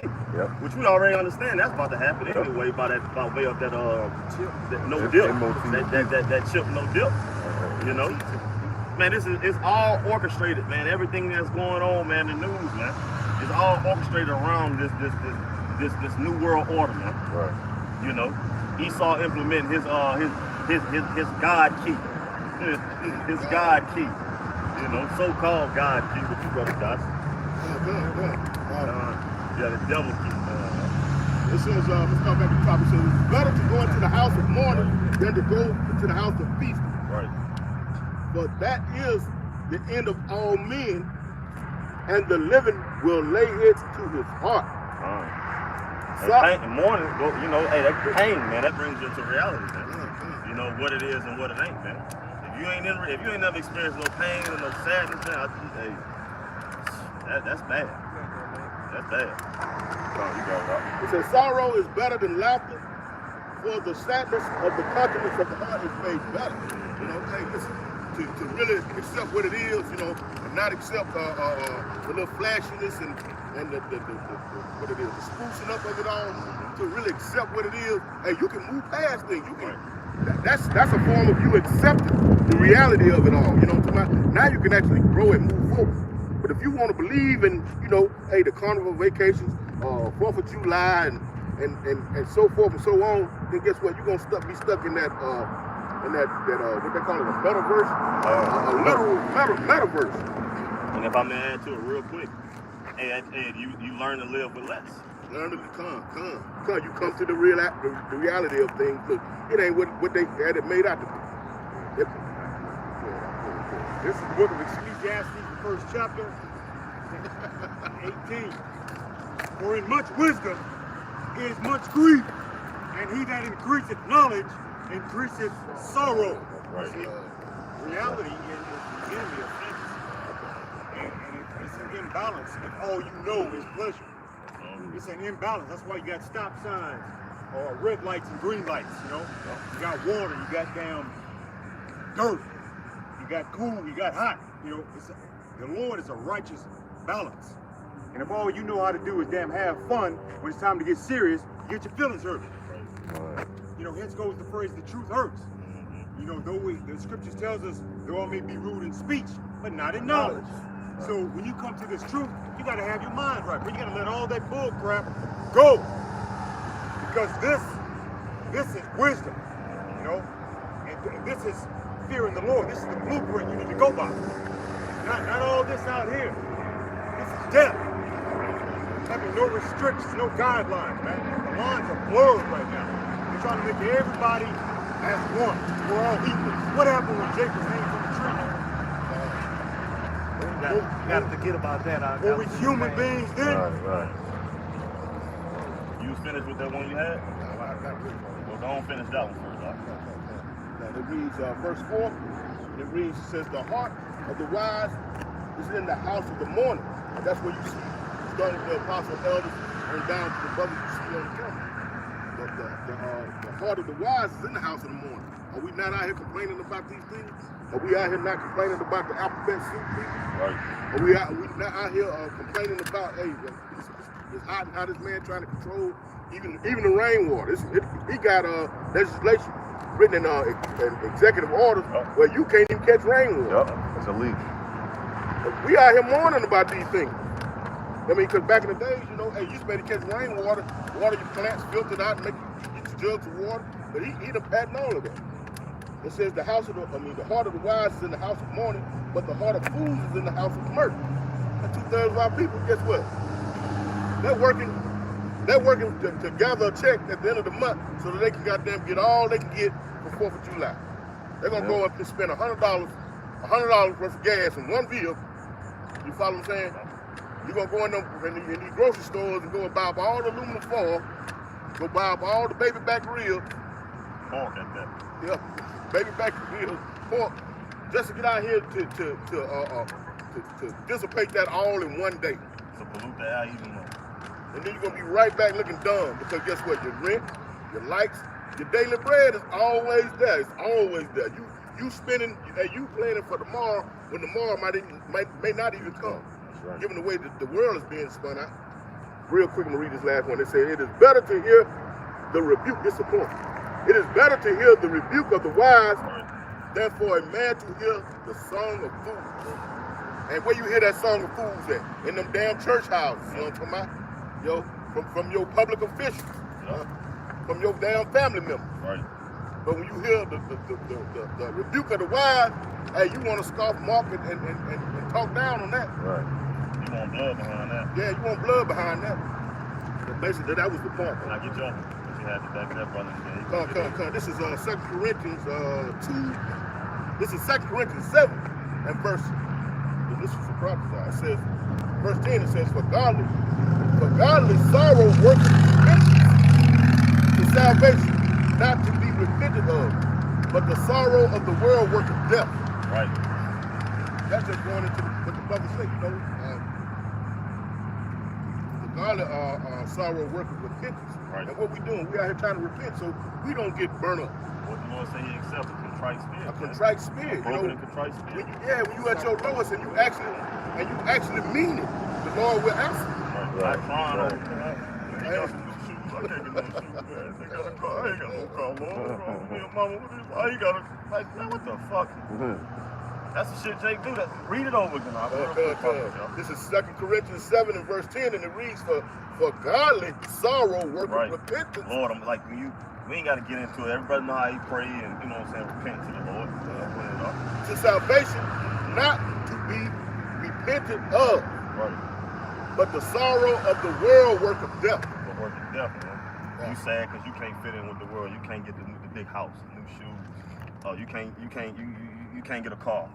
which we already understand that's about to happen anyway by way of that no dip, that chip no dip, you know. Man, it's all orchestrated, man. Everything that's going on, man, the news, man, it's all orchestrated around this new world order, man. Right. You know, Esau implementing his God key, his God key. You know, so-called God key, but you brother Josh. Yeah, the devil key. It says, let's come back to the top. It says, it's better to go into the house of mourning than to go into the house of feasting. Right. But that is the end of all men, and the living will lay it to his heart. And mourning, you know, hey, that pain, man, that brings you into reality, man. You know what it is and what it ain't, man. If you ain't never experienced no pain and no sadness, man, that's bad. That's bad. It says sorrow is better than laughter, for the sadness of the countenance of the heart is made better. You know, hey, listen, to really accept what it is, you know, and not accept the little flashiness and the what it is, the sprucing up of it all, to really accept what it is. Hey, you can move past things. You can. That's a form of you accepting the reality of it all. You know, now you can actually grow and move forward. But if you want to believe in, you know, hey, the carnival vacations, 4th of July, and so forth and so on, then guess what? You're gonna be stuck in that what they call it, a metaverse, a literal metaverse. And if I may add to it real quick, hey, you learn to live with less. Learn to come. You come to the reality of things. Look, it ain't what they had it made out to be. This is the book of Ecclesiastes, the first chapter, 18. For in much wisdom is much grief, and he that increaseth knowledge increaseth sorrow. Right. See, reality is the enemy of things. And it's an imbalance if all you know is pleasure. It's an imbalance. That's why you got stop signs or red lights and green lights, you know. You got water, you got damn dirt, you got cool, you got hot. You know, the Lord is a righteous balance. And if all you know how to do is damn have fun, when it's time to get serious, you get your feelings hurt. You know, hence goes the phrase, the truth hurts. You know, the scriptures tells us, though I may be rude in speech, but not in knowledge. So when you come to this truth, you gotta have your mind right, but you gotta let all that bull crap go. Because this is wisdom, you know? And this is fearing the Lord. This is the blueprint you need to go by. Not all this out here. This is death. Having no restrictions, no guidelines, man. The lines are blurred right now. They're trying to make everybody as one. We're all equal. What happened when Jacob hanging from the tree? You gotta forget about that. Were we human beings then? Right. You was finished with that one you had? Well, don't finish that one first, dog. Now it reads verse 4. It reads, it says, the heart of the wise is in the house of the mourner. And that's where you see, starting with the apostle elders and down to the brothers you see on the camera. The heart of the wise is in the house of the mourner. Are we not out here complaining about these things? Are we out here not complaining about the alphabet soup people? Right. Are we not out here complaining about, hey, it's hot and how this man trying to control even the rainwater? He got legislation written in executive orders where you can't even catch rainwater. Yep, it's illegal. We out here mourning about these things. I mean, because back in the days, you know, hey, you used to be able to catch rainwater, water your plants, filtered out, and make you get your jugs of water. But he done patent all of that. It says the heart of the wise is in the house of mourning, but the heart of fools is in the house of mirth. And 2/3 of our people, guess what? They're working to gather a check at the end of the month so that they can goddamn get all they can get for 4th of July. They're gonna go up and spend $100 worth of gas in one vehicle. You follow what I'm saying? You're gonna go in these grocery stores and go and buy up all the aluminum foil, go buy up all the baby back ribs. Pork at that. Yeah, baby back ribs, pork, just to get out here to dissipate that all in one day. To pollute the air even more. and then you're gonna be right back looking dumb because guess what? Your rent, your lights, your daily bread is always there. It's always there. You spending, you planning for tomorrow when tomorrow may not even come. Right. Given the way that the world is being spun out. Real quick, I'm gonna read this last one. They say it is better to hear the rebuke. This is the point. It is better to hear the rebuke of the wise than for a man to hear the song of fools. And where you hear that song of fools at? In them damn church houses, you know what I'm talking about? Yo, from your public officials, from your damn family members. Right. But when you hear the rebuke of the wise, hey, you want to scoff, mock, and talk down on that. Right. You want blood behind that. Yeah, you want blood behind that. But basically, that was the point. Can I get you on? Had to back that brother. Come. This is 2 Corinthians 2. This is 2 Corinthians 7 and verse. This is the prophesy. It says, verse 10. It says, for godly sorrow worketh repentance to salvation, not to be repented of, but the sorrow of the world worketh death. Right. That's just going into what the brother said. You know, the godly sorrow worketh repentance. Right. And what we doing, we out here trying to repent so we don't get burnt up. What the Lord say he accepts? A contrite spirit. A contrite spirit. Broken and contrite spirit. When you at your lowest and you actually mean it, the Lord will answer. Right. I can't get no shoes, man. They got a car. I ain't got no car, Lord. Me and mama, why you got a, like, man, what the fuck? That's the shit Jake do. Read it over again. This is 2 Corinthians 7 and verse 10, and it reads, for godly sorrow worketh repentance. Lord, I'm like, we ain't got to get into it. Everybody know how you pray and, you know what I'm saying, repent to the Lord. To salvation, not to be repented of. Right. But the sorrow of the world worketh death. The work of death, man. Yeah. You sad because you can't fit in with the world. You can't get the big house, new shoes. You can't get a car.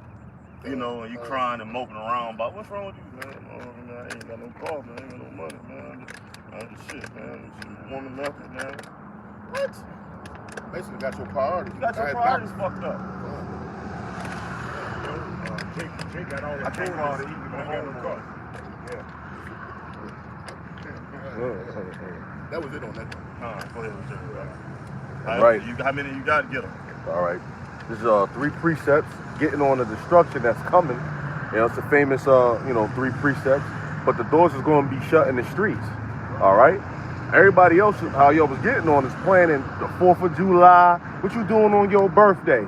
You know, and you crying and moping around about what's wrong with you, man? Oh, man, I ain't got no car, man. I ain't got no money, man. Shit, man. This woman left me, man. What? Basically, got your priorities. You got your priorities fucked up. Jake got all that food all to eat. You don't got no car. That was it on that. Go ahead with Jake. All right. How many you got? Get them. All right. This is 3 precepts, getting on the destruction that's coming. You know, it's a famous, 3 precepts. But the doors is going to be shut in the streets. All right. Everybody else, how y'all was getting on is planning the 4th of July. What you doing on your birthday?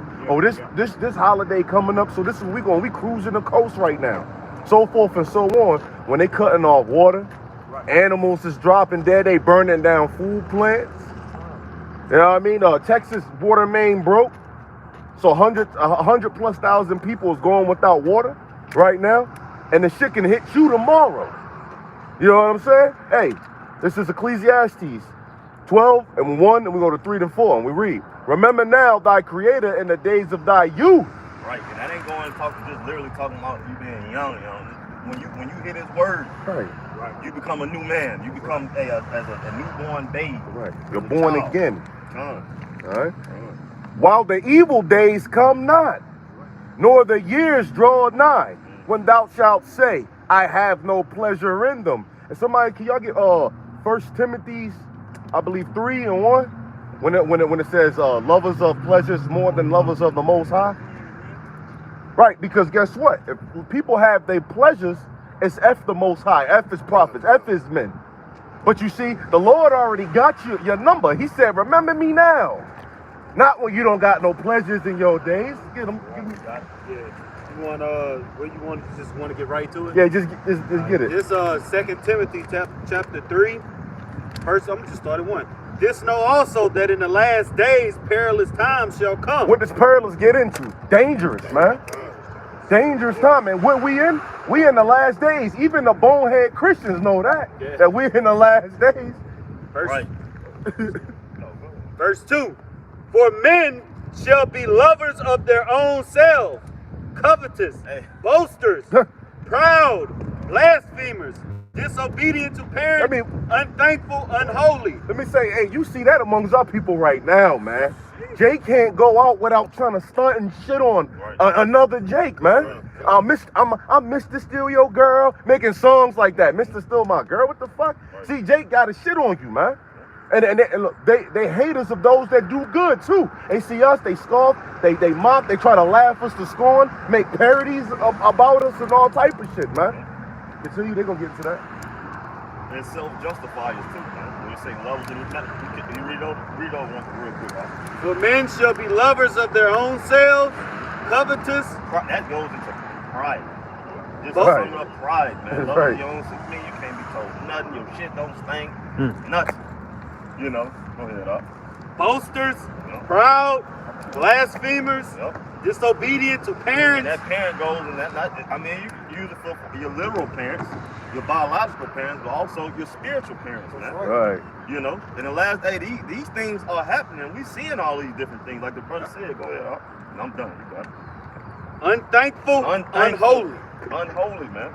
This holiday coming up. So this is we cruising the coast right now. So forth and so on. When they cutting off water, animals is dropping dead. They burning down food plants. You know what I mean? Texas water main broke. So 100,000+ people is going without water right now, and the shit can hit you tomorrow. You know what I'm saying? Hey, this is Ecclesiastes 12 and 1, and we go to 3 and 4, and we read, remember now thy creator in the days of thy youth. Right, and that ain't going to just literally talking about you being young. When you hear this word, right, you become a new man. You become a newborn baby. Right, you're born again. All right. While the evil days come not, nor the years draw nigh, when thou shalt say, I have no pleasure in them. And somebody, can y'all get 1 Timothy, I believe 3 and 1, when it says lovers of pleasures more than lovers of the Most High? Right, because guess what? If people have their pleasures, it's F the Most High, F is prophets, F is men. But you see, the Lord already got your number. He said, remember me now. Not when you don't got no pleasures in your days. Get them. You want what you want? Just want to get right to it? Yeah, just get it. This 2 Timothy chapter 3, verse. I'm just start at 1. This know also that in the last days perilous times shall come. What does perilous get into? Dangerous, man. Dangerous time. And what we in? We in the last days. Even the bonehead Christians know that. Yeah. That we're in the last days. Verse 2. For men shall be lovers of their own selves, covetous, boasters, proud, blasphemers, disobedient to parents, unthankful, unholy. Let me say, hey, you see that amongst our people right now, man. Jake can't go out without trying to stunt and shit on another Jake, man. I'm Mr. Steal Your Girl, making songs like that. Mr. Steal My Girl, what the fuck? See, Jake got a shit on you, man. And look, they haters of those that do good too. They see us, they scoff, they mock, they try to laugh us to scorn, make parodies about us and all type of shit, man. Continue, they gonna get to that. And self-justifiers too, man. When you say lovers in the chapter, can you read over one real quick, right? For men shall be lovers of their own selves, covetous. That goes into pride. Just Right. sum up pride, man. Love Right. your own self. Man, you can't be told nothing. Your shit don't stink. Nothing. You know. Go ahead, up. Boasters, proud, blasphemers, Yep. disobedient to And parents. that parent goes, and I mean, you can use it for your literal parents, your biological parents, but also your spiritual parents, man. Right. You know, in the last day, these things are happening. We seeing all these different things, like the brother said. Go ahead, and I'm done. You got it. Unthankful, unholy. Unholy, man.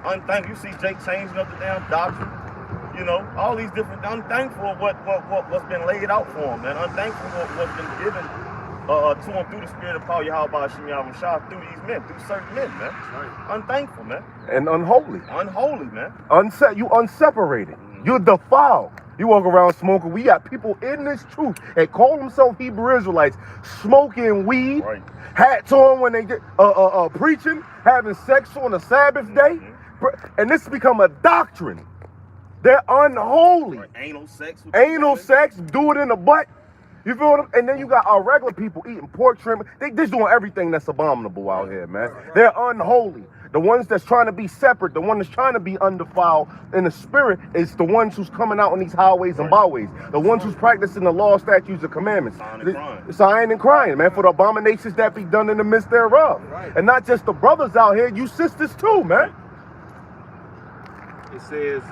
Unthankful. You see Jake changing up the damn doctrine. You know, all these different, unthankful of what's been laid out for him, man. Unthankful of what's been given to him through the spirit of power, Yahweh Hashem Yahweh Shah, through these men, through certain men, man. Unthankful, man. And unholy. Unholy, man. You unseparated. You're defiled. You walk around smoking. We got people in this truth that call themselves Hebrew Israelites, smoking weed, hats on when they get preaching, having sex on the Sabbath day, and this become a doctrine. They're unholy. Anal sex. Anal sex, do it in the butt. You feel what I'm, and then you got our regular people eating pork trim. They just doing everything that's abominable out here, man. They're unholy. The ones that's trying to be separate, the one that's trying to be undefiled in the spirit is the ones who's coming out on these highways and byways. The ones who's practicing the law, statutes, and commandments. Sighing and crying, man, for the abominations that be done in the midst thereof. And not just the brothers out here, you sisters too, man. It says,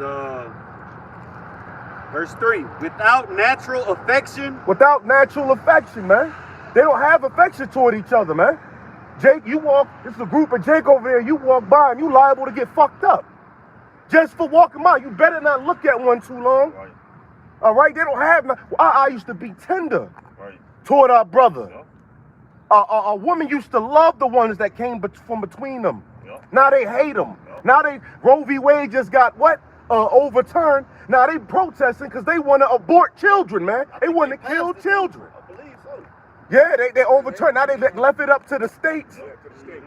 verse 3, without natural affection. Without natural affection, man. They don't have affection toward each other, man. Jake, you walk, this is a group of Jake over here, you walk by and you liable to get fucked up. Just for walking by. You better not look at one too long. All right? They don't have, I used to be tender toward our brother. A woman used to love the ones that came from between them. Now they hate them. Now Roe v. Wade just got overturned. Now they protesting because they want to abort children, man. They want to kill children. I believe so. Yeah, they overturned. Now they left it up to the states,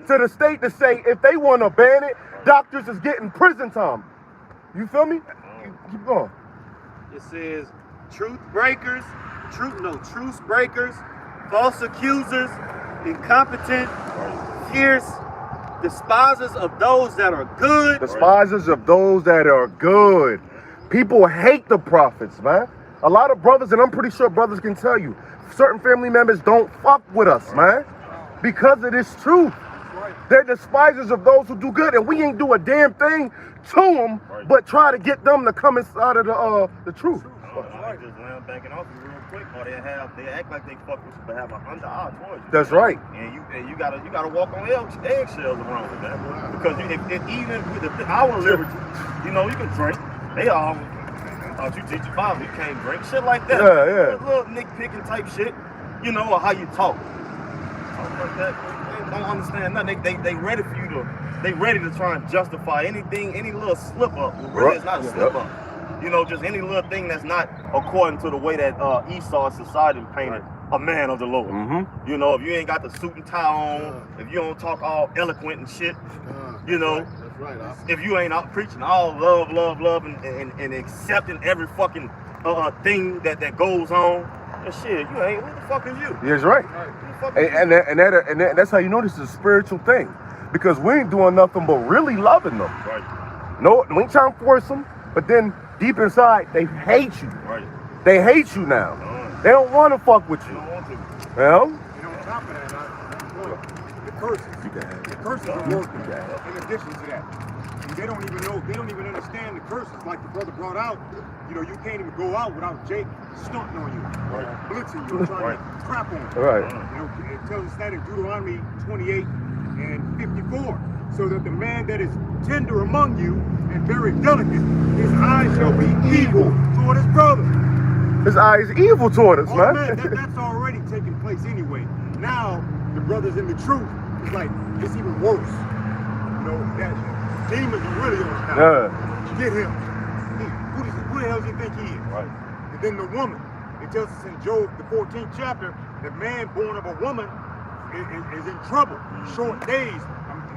to say if they want to ban it, doctors is getting prison time. You feel me? Keep going. It says truce breakers, false accusers, incompetent, fierce, despisers of those that are good. Despisers of those that are good. People hate the prophets, man. A lot of brothers, and I'm pretty sure brothers can tell you, certain family members don't fuck with us, man, because of this truth. They're despisers of those who do good, and we ain't do a damn thing to them, but try to get them to come inside of the truth. I just land backing off you real quick, or they act like they fuck with you, but have an under eye towards you. That's right. And you gotta walk on eggshells around with that, because even with our liberty, you know, you can drink. They all thought you teach your Bible, you can't drink shit like that. Yeah. Little nitpicking type shit, you know, or how you talk. Talk like that. They don't understand nothing. They ready for you to. They ready to try and justify anything, any little slip up. Really, it's not a slip up. You know, just any little thing that's not according to the way that Esau's society painted a man of the Lord. You know, if you ain't got the suit and tie on, if you don't talk all eloquent and shit, you know, if you ain't out preaching all love, and accepting every fucking thing that goes on, and shit, you ain't. Who the fuck is you? That's right. And that's how you know this is a spiritual thing, because we ain't doing nothing but really loving them. No, we ain't trying to force them, but then deep inside, they hate you. They hate you now. They don't want to fuck with you. They don't want to. Well, And on top of that, the curses are working. In addition to that, they don't even understand the curses. Like the brother brought out, you know, you can't even go out without Jake stunting on you, blitzing you, trying to crap on you. You know, it tells us that in Deuteronomy 28 and 54. So that the man that is tender among you and very delicate, his eyes shall be evil toward his brother. his eye is evil toward us, man. That's already taken place anyway. Now the brothers in the truth is like it's even worse. You know that demons are really on him. Yeah. Get him. Who the hell does he think he is? Right. And then the woman. It tells us in Job, the 14th chapter, that man born of a woman is in trouble. Short days.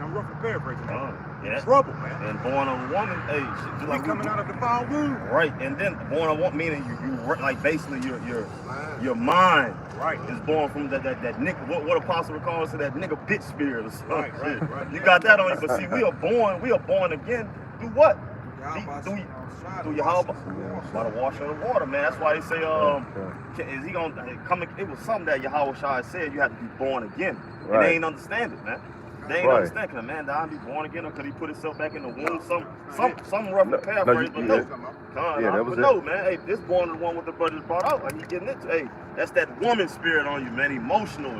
I'm roughly paraphrasing that. Yeah. Trouble, man. And born of a woman, hey, just like coming out of the foul womb. Right, and then born of a woman, meaning you like basically your mind is born from that nigga. What Apostle calls it, that nigga bitch spirit or something. Right. You got that on you, but see, we are born again through what? Through Yahweh, by the washing of the water, man. That's why they say, is he gonna come? It was something that Yahweh Shai said you have to be born again. Right. And they ain't understand it, man. They ain't understand. Can a man die and be born again, or could he put himself back in the womb? Some rough paraphrase, but no. No, man. Hey, this born the one with the brothers brought out. Like he getting it. Hey, that's that woman spirit on you, man. Emotional.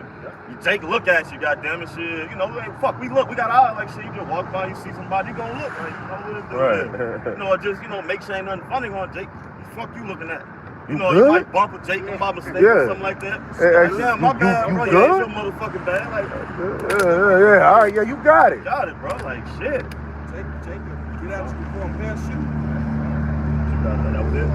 You take a look at you, goddamn it, shit. You know, hey, fuck. We got eyes like shit. You just walk by, you see somebody, you gonna look. Like, you know what it do. You know, just make sure ain't nothing funny on Jake. The fuck you looking at? You know, you might bump with Jake by mistake or something like that. Yeah, my bad, bro. Yeah, it's your motherfucking bad. Like, yeah. All right, yeah, you got it. Got it, bro. Like, shit. Take it. Get out before I'm past you. That was it.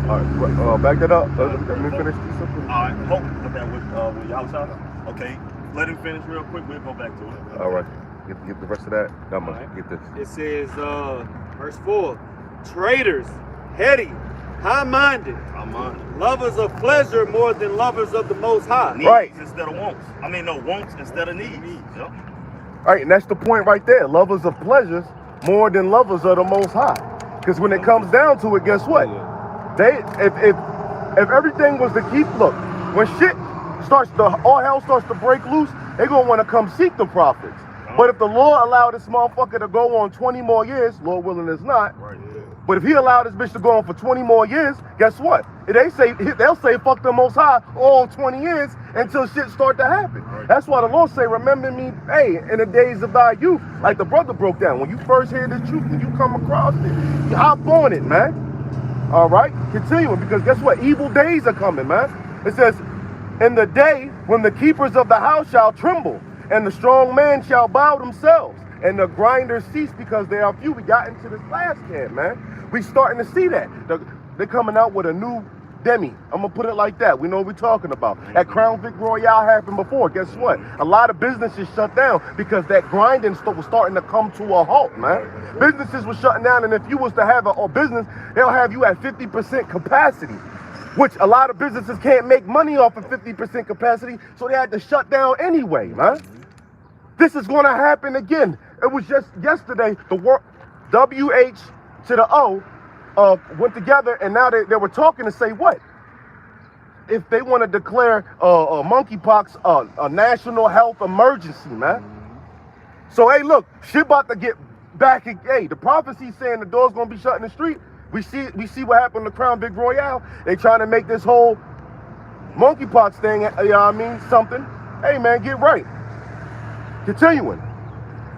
All right, back that up. Let me finish this up. All right, hope with that with y'all shot. Okay, let him finish real quick. We'll go back to it. All right, get the rest of that. I'm gonna get this. It says, verse 4, traitors, heady, high-minded, lovers of pleasure more than lovers of the Most High. Needs instead of wants. I mean, no, wants instead of needs. Yep. All right, and that's the point right there. Lovers of pleasures more than lovers of the Most High. Because when it comes down to it, guess what? If everything was to keep, look, when shit starts to, all hell starts to break loose, they're gonna want to come seek the prophets. But if the Lord allowed this motherfucker to go on 20 more years, Lord willing it's not. But if he allowed this bitch to go on for 20 more years, guess what? They'll say fuck the Most High all 20 years until shit start to happen. That's why the Lord say, remember me, hey, in the days of thy youth, like the brother broke down. When you first hear the truth, when you come across it, you hop on it, man. All right, continuing, because guess what? Evil days are coming, man. It says, in the day when the keepers of the house shall tremble, and the strong man shall bow themselves, and the grinders cease because they are few. We got into this last camp, man. We starting to see that. They're coming out with a new demi. I'm gonna put it like that. We know what we're talking about. That Crown Vic Royale happened before. Guess what? A lot of businesses shut down because that grinding was starting to come to a halt, man. Businesses were shutting down, and if you was to have a business, they'll have you at 50% capacity, which a lot of businesses can't make money off of 50% capacity, so they had to shut down anyway, man. This is gonna happen again. It was just yesterday, the world, WH to the O, went together, and now they were talking to say what? If they want to declare monkeypox a national health emergency, man. So, hey, look, shit about to get back. Hey, the prophecy saying the door's going to be shut in the street. We see what happened to Crown Vic Royale. They trying to make this whole monkeypox thing, you know what I mean, something. Hey, man, get right. Continuing.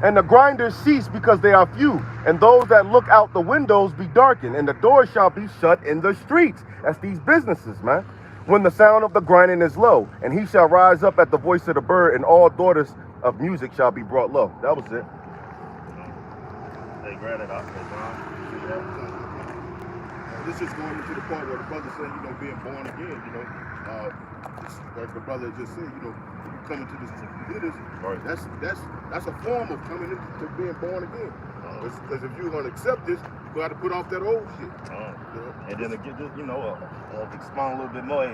And the grinders cease because they are few, and those that look out the windows be darkened, and the doors shall be shut in the streets. That's these businesses, man. When the sound of the grinding is low, and he shall rise up at the voice of the bird, and all daughters of music shall be brought low. That was it. They grab it up. This is going into the part where the brother said, being born again, like the brother just said, coming to this business, that's a form of coming into being born again. Because if you're gonna accept this, you got to put off that old shit. And then to get this, expound a little bit more.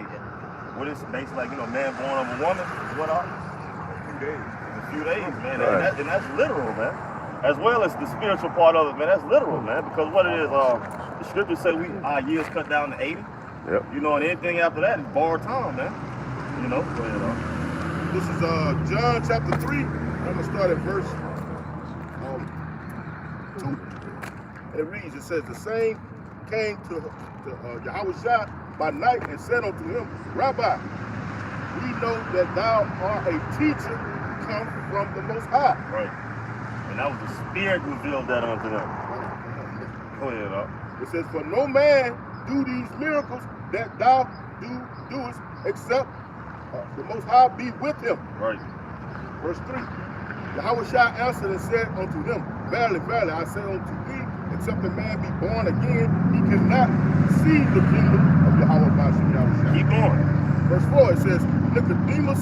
What is basically like, man born of a woman? What are? A few days, man. And that's literal, man. As well as the spiritual part of it, man. That's literal, man. Because what it is, the scriptures say our years cut down to 80. Yep. And anything after that is borrowed time, man. Go ahead, This is John chapter 3. I'm going to start at verse 2. And it reads, it says, the same came to Yahweh by night and said unto him, Rabbi, we know that thou art a teacher come from the Most High. Right. And that was the Spirit who revealed that unto them. Go ahead, It says, for no man do these miracles that thou doest except the Most High be with him. Right. Verse 3. Yahushua answered and said unto him, Verily, verily, I say unto thee, except a man be born again, he cannot see the kingdom of Yahweh by Yahushua. Keep going. Verse 4, it says, Nicodemus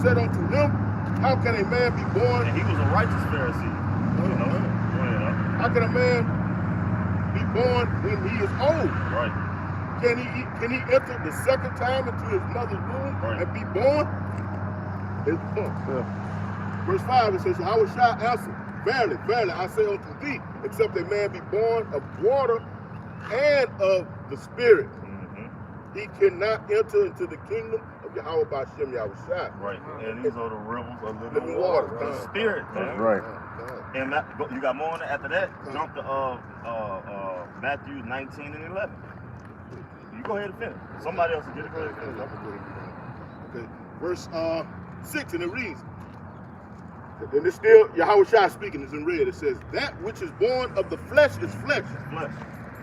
said unto him, how can a man be born? And he was a righteous Pharisee. How can a man be born when he is old? Right. Can he enter the second time into his mother's womb and be born? Verse 5, it says, Yahushua answered, Verily, verily, I say unto thee, except a man be born of water and of the Spirit, he cannot enter into the kingdom of Yahweh by Shem Yahushua. Right. And these are the rivers of living water. The Spirit, man. Right. And that, you got more on it after that? Jump to Matthew 19 and 11. You go ahead and finish. Somebody else will get it. Go ahead and finish. Okay. Verse 6, and it reads, and it's still Yahushua speaking, it's in red. It says, that which is born of the flesh is flesh.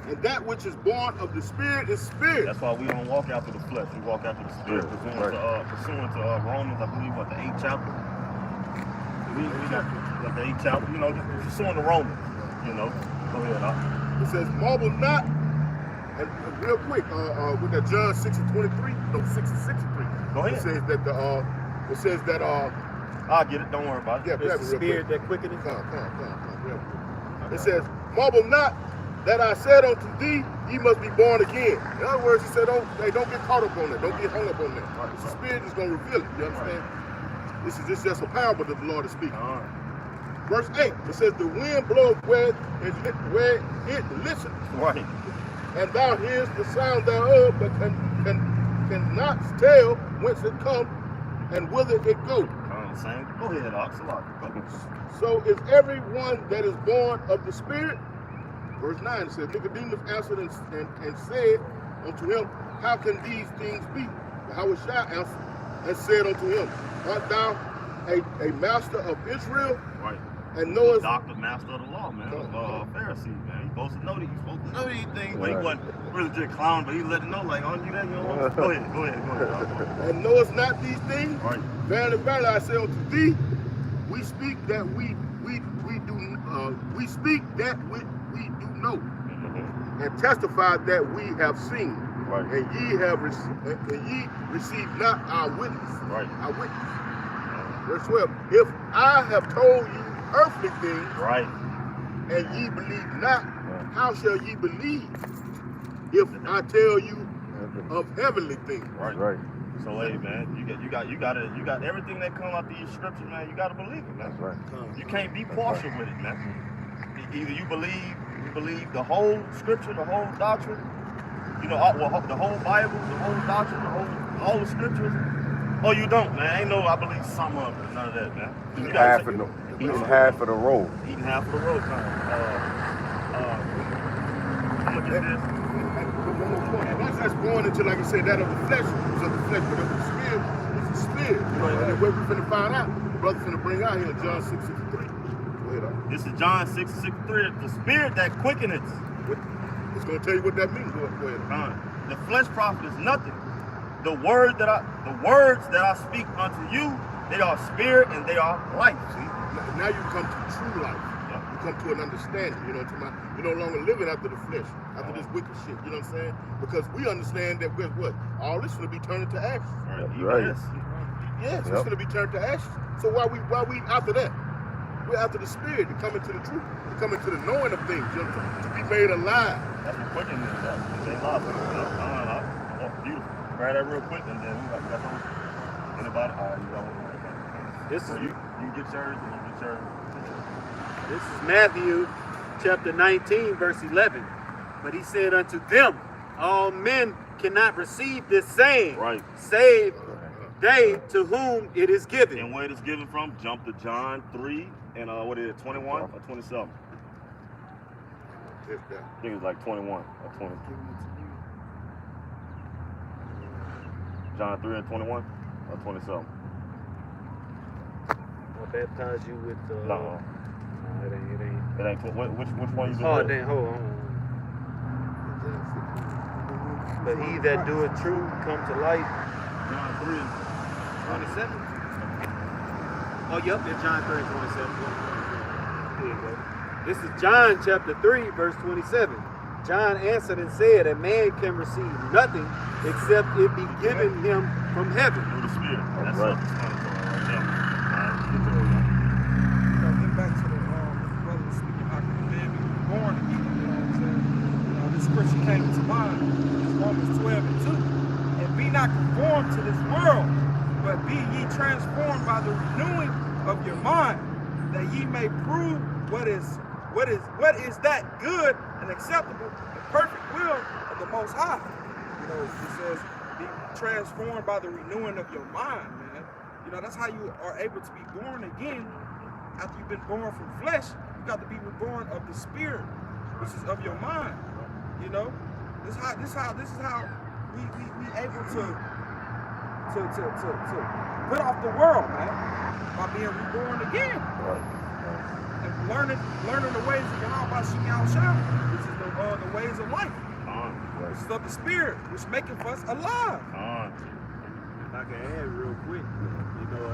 And that which is born of the Spirit is spirit. That's why we don't walk after the flesh. We walk after the Spirit. Pursuant to Romans, I believe, what, the 8th chapter? The 8th chapter, you know, pursuing the Romans, you know. Go ahead, It says, marvel not, and real quick, with that John 6 and 23, no, 6 and 63. Go ahead. It says that, I'll get it, don't worry about it. Yeah, It's the Spirit that quickeneth. It says, marvel not that I said unto thee, ye must be born again. In other words, he said, don't get caught up on that. Don't get hung up on that. Right. The Spirit is going to reveal it. You understand? Right. This is just a parable that the Lord is speaking. Verse 8, it says, the wind bloweth where it listens. Right. And thou hearest the sound thereof, but cannot tell whence it comes and whither it goes. Go ahead, Ox. So is everyone that is born of the Spirit. Verse 9, it says, Nicodemus answered and said unto him, how can these things be? Yahushua answered and said unto him, art thou a master of Israel? Right. And knowest... Doctor, master of the law, man. Pharisee, man. He's supposed to know these. He's supposed to know these things. But he wasn't really just a clown, but he let him know, like, oh, you that, you know. Go ahead. And knowest not these things? Right. Verily, verily, I say unto thee, we speak that we speak that which we do know, and testify that we have seen, and ye receive not our witness. Right. Our witness. Verse 12. If I have told you earthly things, and ye believe not, how shall ye believe if I tell you of heavenly things? Right. So hey, man, you got everything that comes out these scriptures, man. You gotta believe it, man. That's right. You can't be partial with it, man. Either you believe the whole scripture, the whole doctrine, you know, the whole Bible, the whole doctrine, all the scriptures, or you don't, man. Ain't no, I believe some of it, none of that, man. Eating half of the roll. Eating half of the roll time. Look at this. And once that's born into, like I said, that of the flesh is of the flesh, but of the Spirit is the Spirit. You know, and what we're finna find out, the brother's finna bring out here in John 6:63. This is John 6:63. The Spirit that quickeneth. It's going to tell you what that means. Go ahead. The flesh profit is nothing. The words that I speak unto you, they are spirit and they are life. See? Now you come to true life. You come to an understanding. You know what I'm talking about? You're no longer living after the flesh, after this wicked shit. You know what I'm saying? Because we understand that we're what? All this is going to be turned into ashes. Right. Yes, it's going to be turned to ashes. So why we after that? We're after the Spirit to come into the truth, to come into the knowing of things, you know, to be made alive. That's what quickening is. They love it. Oh, beautiful. Grab that real quick and then that's what anybody. This is you get yours and you get yours. This is Matthew chapter 19, verse 11. But he said unto them, all men cannot receive this saying, save they to whom it is given. And where it is given from, jump to John 3 and what is it, 21 or 27? I think it was like 21 or 20. John 3 and 21 or 27? I'll baptize you with No, it ain't. It ain't. Which one you just Oh, read? then hold on. But he that doeth true come to light. John 3. 27. Oh, yep, it's John 3:27. There you go. This is John chapter 3, verse 27. John answered and said, a man can receive nothing except it be given him from heaven. Through the Spirit. That's right. Get back to the brother speaking how can a man be born again, you know what I'm saying? This scripture came to mind, it's Romans 12:2. And be not conformed to this world, but be ye transformed by the renewing of your mind, that ye may prove what is that good and acceptable and perfect will of the Most High. You know, it says be transformed by the renewing of your mind, man. You know, that's how you are able to be born again. After you've been born from flesh, you got to be reborn of the spirit, which is of your mind. You know, this is how we able to put off the world, man, by being reborn again. And learning the ways of Yahweh Shah, which is the ways of life. Which is of the spirit, which maketh us alive. If I can add real quick, you know,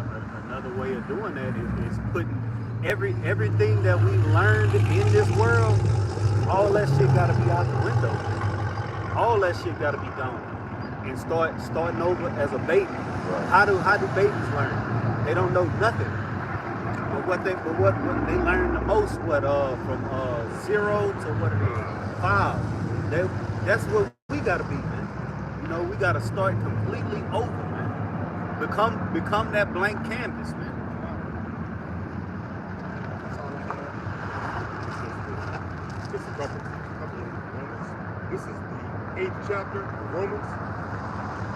another way of doing that is putting everything that we learned in this world, all that shit gotta be out the window. All that shit gotta be gone. And starting over as a baby. How do babies learn? They don't know nothing. But what they learn the most, from 0 to 5. That's what we gotta be, man. You know, we gotta start completely over, man. Become that blank canvas, man. Just a couple of Romans. This is the 8th chapter of Romans.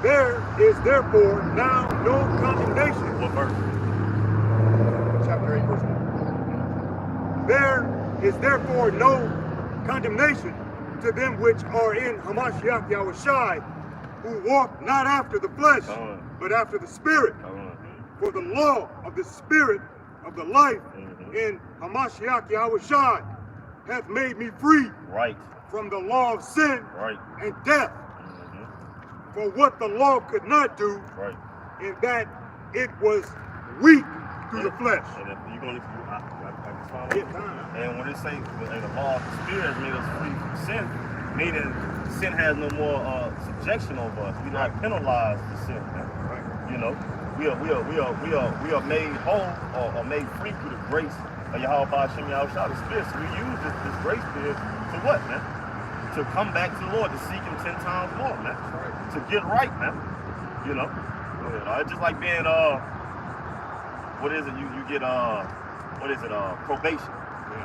There is therefore now no condemnation. What verse? Chapter 8, verse 1. There is therefore no condemnation to them which are in Hamashiach Yahushai, who walk not after the flesh, but after the Spirit. For the law of the Spirit of the life in Hamashiach Yahushai hath made me free from the law of sin and death. For what the law could not do, in that it was weak through the flesh. And if you're going to, and when it say the law of the Spirit has made us free from sin, meaning sin has no more subjection over us. We're not penalized for sin. You know, we are made whole or made free through the grace of Yahweh Hashem Yahushua, the Spirit. So we use this grace period to what, man? To come back to the Lord, to seek Him 10 times more, man. To get right, man. You know, it's just like being what is it? You get probation.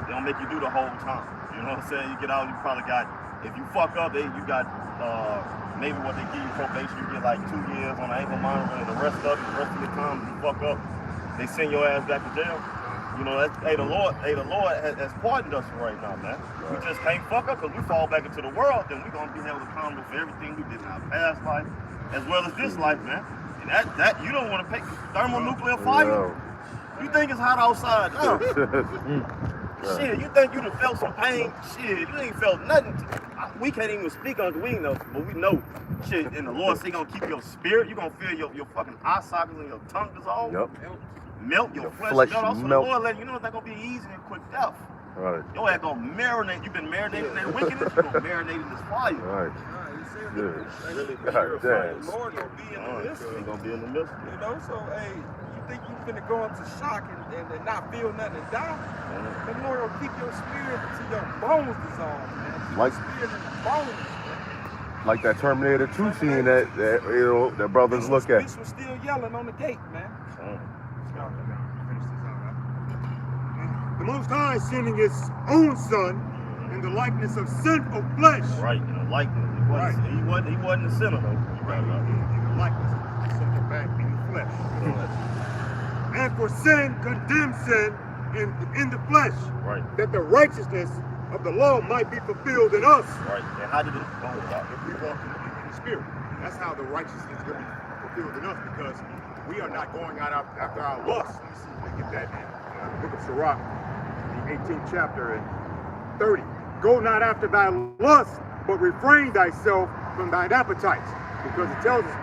They don't make you do the whole time. You know what I'm saying? You get out, you probably got, if you fuck up, you got maybe what they give you probation, you get like 2 years on the ankle monitor, and the rest of the time you fuck up, they send your ass back to jail. You know, the Lord has pardoned us right now, man. We just can't fuck up because we fall back into the world, then we're gonna be held accountable for everything we did in our past life, as well as this life, man. And that you don't want to pay thermonuclear fire. You think it's hot outside? No. Shit, you think you done felt some pain? Shit, you ain't felt nothing. We can't even speak on it, we know, but we know. Shit, and the Lord say He gonna keep your spirit. You gonna feel your fucking eye sockets and your tongue dissolve. Melt your flesh melt. So the Lord let you know it's not gonna be easy and quick death. Right. Your ass gonna marinate. You've been marinating in that wickedness. You gonna marinate in this fire. Right. The Lord gonna be in the midst. He's gonna be in the midst. You know, so hey, you think you finna go into shock and not feel nothing and die? The Lord will keep your spirit to your bones dissolve, man. Keep your spirit in the bones, man. Like that Terminator 2 scene that you know that brothers look at. Bitch was still yelling on the gate, man. The Most High sending His own Son in the likeness of sinful flesh. Right, in the likeness. He wasn't a sinner though. In the likeness of sinful back in the flesh. And for sin, condemned sin in the flesh. Right. That the righteousness of the law might be fulfilled in us. Right. And how did it go about? If we walk in the Spirit. That's how the righteousness will be fulfilled in us, because we are not going out after our lust. Let me see if we get that in the book of Sirach, the 18th chapter and 30. Go not after thy lust, but refrain thyself from thine appetites. Because it tells us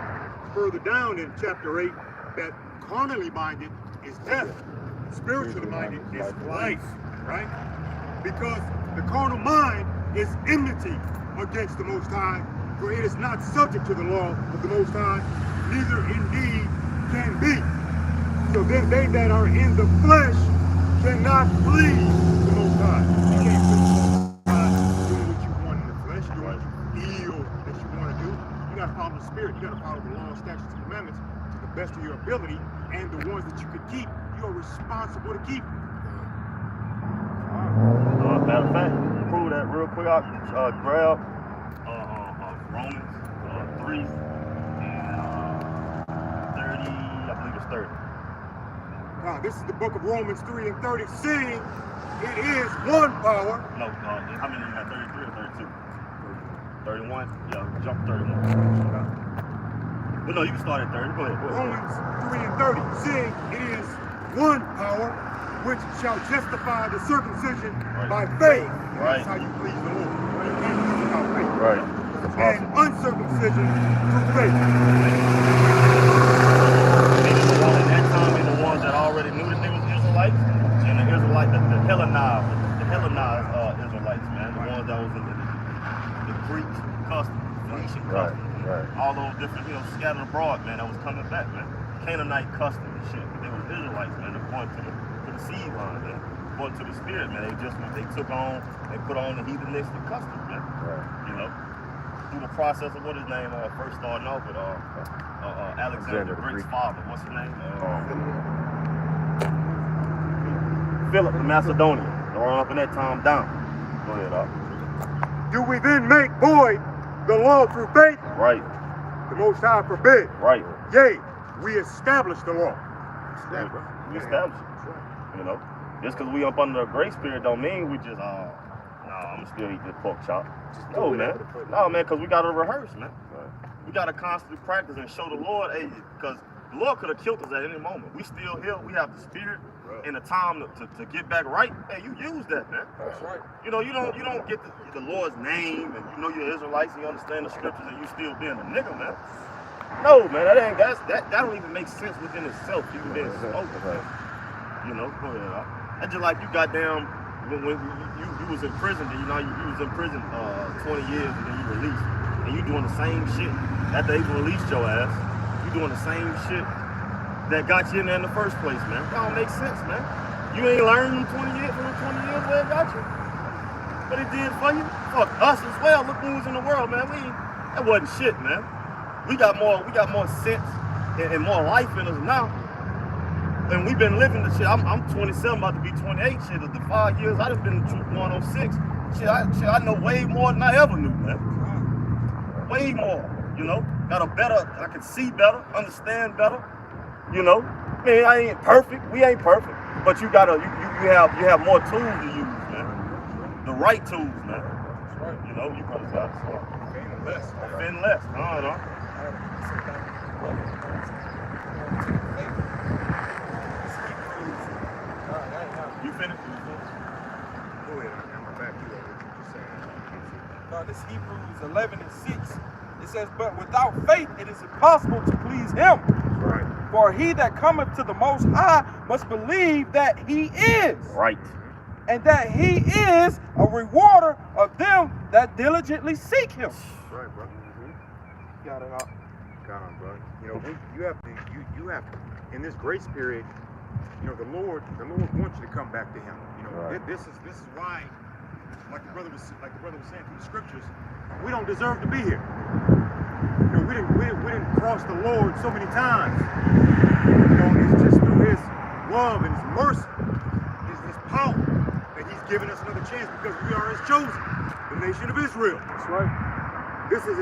further down in chapter 8 that carnally minded is death. Spiritually minded is life, right? Because the carnal mind is enmity against the Most High, for it is not subject to the law of the Most High, neither indeed can be. So then they that are in the flesh cannot please the Most High. You can't please the Most High doing what you want in the flesh, doing what you feel that you want to do. You got to follow the Spirit. You got to follow the law, statutes, and commandments to the best of your ability, and the ones that you could keep, you are responsible to keep. Matter of fact, prove that real quick. I grab Romans 3 and 30. I believe it's 30. This is the book of Romans 3 and 30, seeing it is one power. No, how many you got? 33 or 32? 31? Yeah, jump 31. But no, you can start at 30. Go ahead. Romans 3 and 30, seeing it is one power which shall justify the circumcision by faith. Right. That's how you please the Lord. You can't please without faith. Right. And uncircumcision through faith. At that time, they the ones that already knew that they was Israelites, and the Israelites, the Hellenized Israelites, man, the ones that was in the Greek custom, Phoenician custom, all those different, scattered abroad, man, that was coming back, man. Canaanite custom and shit. But they was Israelites, man. They're going to the seed line, man. Going to the spirit, man. They took on, they put on the heathenistic custom, man. Through the process of what his name first starting off with Alexander the Great's father. What's his name? Philip the Macedonian. Around up in that time down. Go ahead, Do we then make void the law through faith? Right. The Most High forbid. Right. Yea, we establish the law. We establish it. Just because we up under the grace period don't mean we just, I'm still eat this pork chop. No, man. No, man, because we got to rehearse, man. We got to constantly practice and show the Lord, because the Lord could have killed us at any moment. We still here. We have the spirit and the time to get back right. Hey, you use that, man. That's right. You don't get the Lord's name and you're Israelites and you understand the scriptures and you still being a nigga, man. No, man, that don't even make sense within itself, even being spoken. Go ahead. That's just like you goddamn when you was in prison, then you was in prison 20 years and then you released, and you doing the same shit after they released your ass. You doing the same shit that got you in there in the first place, man. That don't make sense, man. You ain't learned from the 20 years where it got you. But it did for you. Fuck us as well. Look who's in the world, man. That wasn't shit, man. We got more sense and more life in us now. And we've been living the shit. I'm 27, about to be 28. Shit, the 5 years I done been in Troop 106. Shit, I know way more than I ever knew, man. Way more, Got a better, I can see better, understand better, Man, I ain't perfect. We ain't perfect, but you have more tools to use, man. The right tools, man. That's right. You brothers got to offend less. No. You finished? Go ahead, I'm back to what you just saying. This Hebrews 11 and 6, it says, but without faith it is impossible to please him. Right. For he that cometh to the Most High must believe that he is. Right. And that he is a rewarder of them that diligently seek him. Right, bro. Got it out. Got on, bro. You have to, in this grace period, the Lord wants you to come back to him. This is why, like the brother was saying through the scriptures, we don't deserve to be here. We didn't cross the Lord so many times. It's just through his love and his mercy, his power, that he's given us another chance because we are his chosen, the nation of Israel. That's right. This is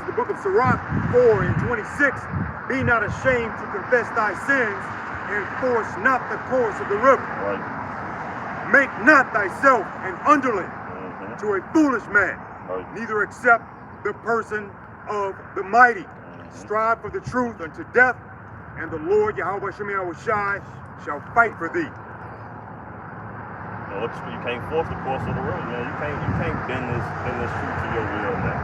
the book of Sirach 4 and 26. Be not ashamed to confess thy sins, and force not the course of the river. Right. Make not thyself an underling to a foolish man, neither accept the person of the mighty. Strive for the truth unto death, and the Lord Yahweh Shem Yahushai shall fight for thee. You can't force the course of the river, man. You can't bend this truth to your will, man.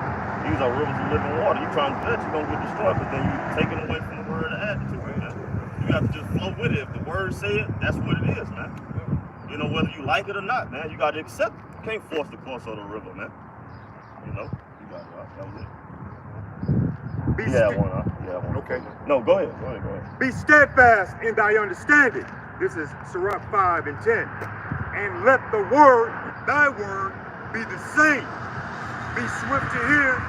These are rivers of living water. You trying to do that, you're gonna get destroyed, but then you taking away from the word to add to it, man. You got to just flow with it. If the word say it, that's what it is, man. You know, whether you like it or not, man, you got to accept it. You can't force the course of the river, man. You know, you got it. That was it. Yeah, one. Okay. No, go ahead. Be steadfast in thy understanding. This is Sirach 5 and 10. And let the word, thy word, be the same. Be swift to hear,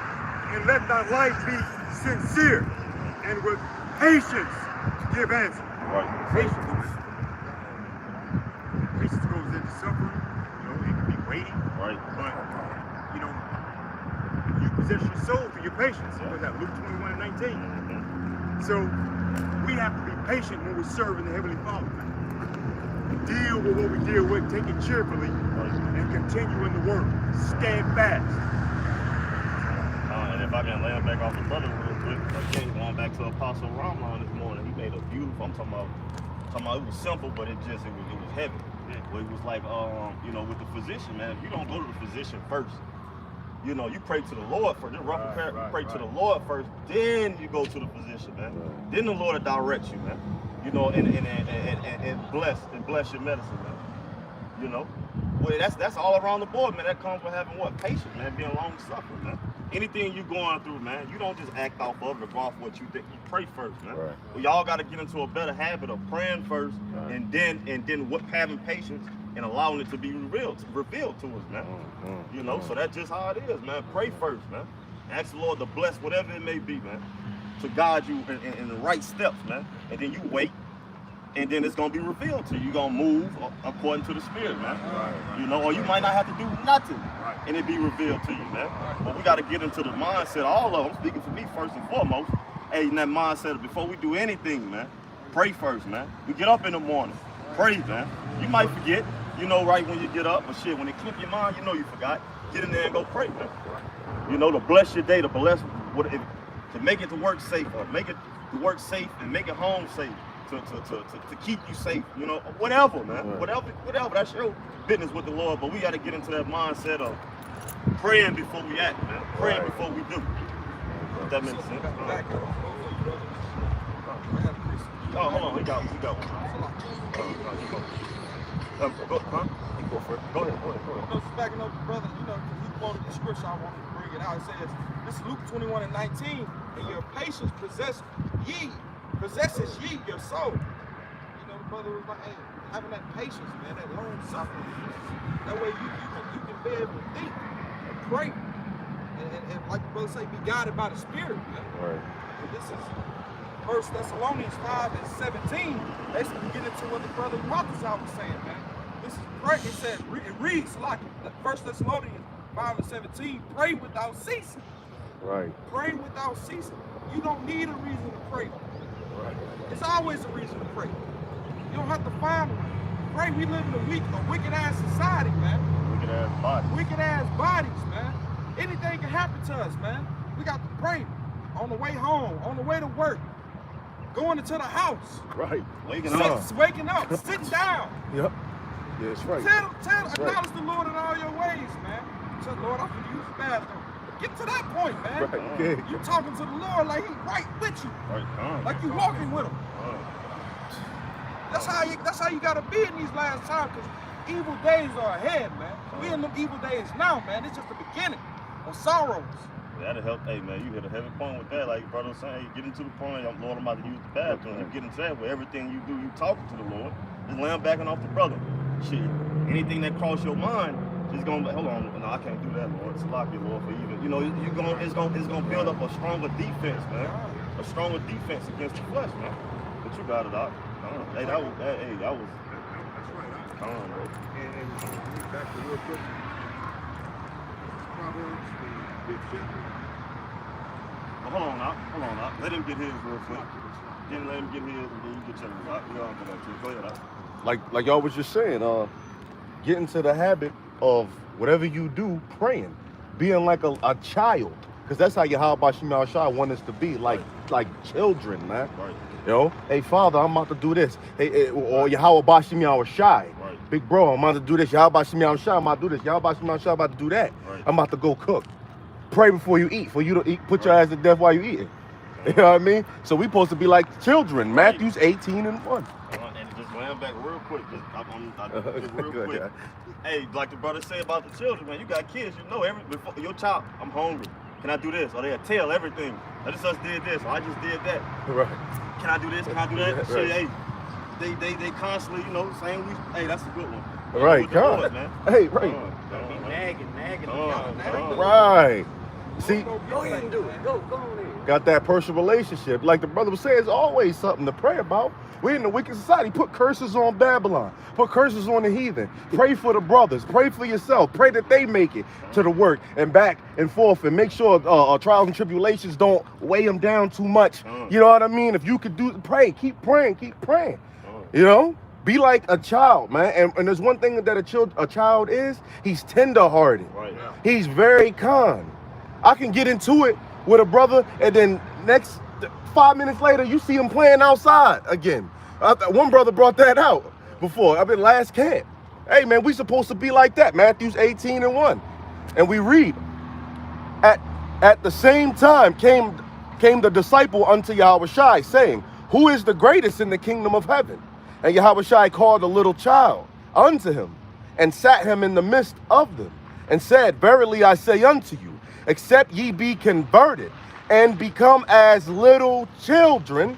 and let thy life be sincere, and with patience give answer. Right. Patience. Patience goes into suffering. You know, it can be weighty. Right. But, you know, you possess your soul through your patience. Yeah. What's that, Luke 21 and 19? Mm-hmm. So, we have to be patient when we're serving the Heavenly Father. Deal with what we deal with, take it cheerfully, and continue in the word. Stand fast. And if I can land back off the brother real quick, again, going back to Apostle Ramon this morning, he made a beautiful, I'm talking about it was simple, but it was heavy. But it was like, you know, with the physician, man, if you don't go to the physician first, you know, you pray to the Lord first. Pray to the Lord first, then you go to the physician, man. Then the Lord will direct you, man. You know, and bless your medicine, man. You know, well, that's all around the board, man. That comes with having what? Patience, man. Being long suffering, man. Anything you going through, man, you don't just act off of it or go off what you think. You pray first, man. Right. Well, y'all got to get into a better habit of praying first, and then having patience and allowing it to be revealed to us, man. You know, so that's just how it is, man. Pray first, man. Ask the Lord to bless whatever it may be, man, to guide you in the right steps, man. And then you wait, and then it's gonna be revealed to you. You're gonna move according to the Spirit, man. You know, or you might not have to do nothing, and it be revealed to you, man. But we gotta get into the mindset, all of them, speaking for me first and foremost, hey, in that mindset, before we do anything, man, pray first, man. We get up in the morning, pray, man. You might forget, you know, right when you get up, but shit, when it clip your mind, you know you forgot. Get in there and go pray, man. You know, to bless your day, to bless to make it to work safe, or make it to work safe and make it home safe, to keep you safe, you know, whatever, man. Whatever, that's your business with the Lord, but we got to get into that mindset of praying before we act, man. Praying before we do. If that makes sense. Oh, hold on, we got one. Go for it. Go ahead. Just backing up the brother, you know, because he quoted the scripture, I wanted to bring it out. It says, this is Luke 21 and 19, and your patience possesses ye your soul. You know, the brother was like, hey, having that patience, man, that long suffering. That way you can be able to think and pray. And like the brother say, be guided by the Spirit, man. Right. And this is 1 Thessalonians 5 and 17. Basically get into what the brother Marcus was saying, man. This is pray. It says, it reads like 1 Thessalonians 5 and 17, pray without ceasing. Right. Pray without ceasing. You don't need a reason to pray. Right. It's always a reason to pray. You don't have to find one. Pray. We live in a wicked-ass society, man. Wicked-ass bodies. Wicked-ass bodies, man. Anything can happen to us, man. We got to pray on the way home, on the way to work, going into the house. Right. Waking up, sitting down. Yep. Yeah, that's right. Acknowledge the Lord in all your ways, man. Tell Lord, I'm going to use the bathroom. Get to that point, man. Right. Yeah. You talking to the Lord like He's right with you. Right. Like you walking with Him. That's how you gotta be in these last times, because evil days are ahead, man. We in them evil days now, man. It's just the beginning of sorrows. That'll help. Hey, man, you hit a heavy point with that. Like your brother was saying, you get into the point, Lord, I'm about to use the bathroom. You get into that where everything you do, you talking to the Lord. Just laying backing off the brother. Shit. Anything that cross your mind, just gonna hold on. No, I can't do that, Lord. It's lock you, Lord, for even. You know, it's gonna build up a stronger defense, man. A stronger defense against the flesh, man. But you got it out. Hey, that was. That's right. Bro. And back to real quick. Proverbs, the 5th chapter. Hold on now. Let him get his real quick. Then let him get his, and then you get yours. We all get that too. Go ahead. Like y'all was just saying, get into the habit of whatever you do, praying, being like a child, because that's how Yahweh Shema Shai want us to be, like children, man. Right. You know, hey Father, I'm about to do this. Hey, or Yahweh Shema Shai. Right. Big bro, I'm about to do this. Yahweh Shema Shai, I'm about to do this. Yahweh Shema Shai, I'm about to do that. Right. I'm about to go cook. Pray before you eat, for you to eat. Put your ass to death while you eating. You know what I mean? So we supposed to be like children. Right. Matthew's 18:1. And just land back real quick. Just real quick. Hey, like the brother say about the children, man, you got kids, you know before your child, I'm hungry. Can I do this? Or they'll tell everything. I just did this, or I just did that. Right. Can I do this? Can I do that? So, hey, they constantly, saying hey, that's a good one. Right, God. Man. Hey, right. Nagging. Right. See, go ahead and do it. Go on in. Got that personal relationship. Like the brother was saying, it's always something to pray about. We're in the wicked society. Put curses on Babylon. Put curses on the heathen. Pray for the brothers. Pray for yourself. Pray that they make it to the work and back and forth, and make sure trials and tribulations don't weigh them down too much. You know what I mean? If you could pray. Keep praying. You know? Be like a child, man. And there's one thing that a child is. He's tender-hearted. Right. Yeah. He's very kind. I can get into it with a brother, and then next 5 minutes later, you see him playing outside again. One brother brought that out before. I've been last camp. Hey, man, we supposed to be like that. Matthew's 18:1. And we read, at the same time came the disciple unto Yahushua, saying, who is the greatest in the kingdom of heaven? And Yahushua called a little child unto him, and sat him in the midst of them, and said, verily I say unto you, except ye be converted, and become as little children,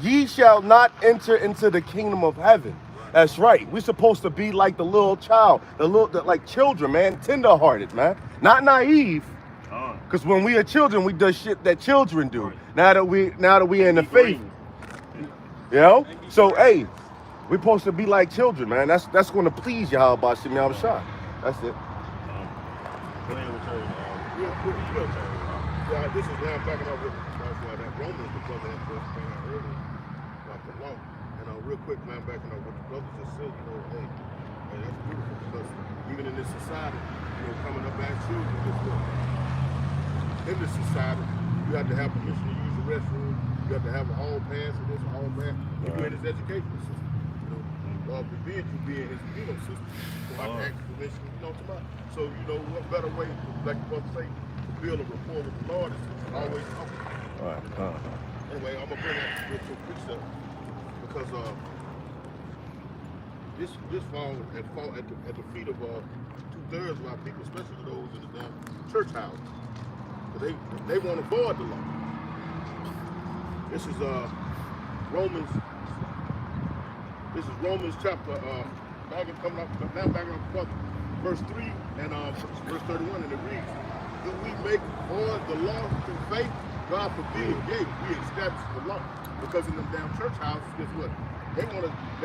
ye shall not enter into the kingdom of heaven. That's right. We're supposed to be like the little child, like children, man, tender-hearted, man, not naive. Because when we are children, we do shit that children do. Right. Now that we in the faith, you know. So hey, we're supposed to be like children, man. That's going to please Yahweh Shem Yahushua. That's it. This is now backing up with that Romans, the brother that just came out earlier about the law. And real quick, man, backing up what the brother just said, hey, that's beautiful, because even in this society, coming up as children, in this society, you have to have permission to use the restroom, you have to have a hall pass or this, a hall pass, you're in his educational system. God forbid you be in his penal system. So I can ask permission, So, what better way, like the brother say, build a rapport with the Lord is always talking. All right. Anyway, I'm gonna bring that to a precept because this falls at the feet of 2/3 of our people, especially those in the damn church house. They want to avoid the law. This is Romans. This is Romans chapter back up verse 3 and verse 31, and it reads, do we make void the law through faith? God forbid, yea, we establish the law. Because in them damn church houses, guess what? They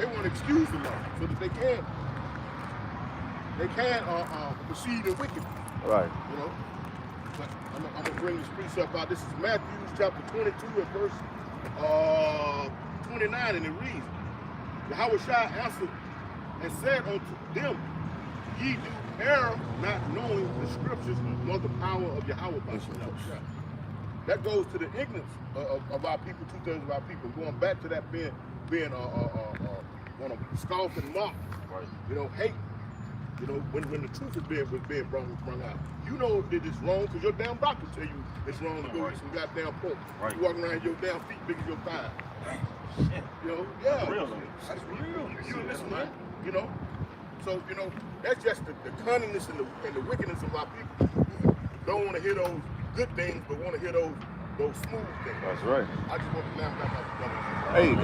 want to excuse the law so that they can proceed in wickedness. Right. But I'm gonna bring this precept out. This is Matthew chapter 22 and verse 29, and it reads, Yahushua answered and said unto them, ye do err, not knowing the scriptures nor the power of Yahweh. That goes to the ignorance of our people, 2/3 of our people. Going back to that being want to scoff and mock, right. Hate. When the truth was being brought out. That it's wrong because your damn doctor tell you it's wrong to go eat some goddamn pork. Right. You walking around your damn feet big as your thigh. Yeah. Real. That's real. You listen, man. So, that's just the cunningness and the wickedness of our people. Don't want to hear those good things, but want to hear those smooth things. That's right. I just want to laugh back out. Hey,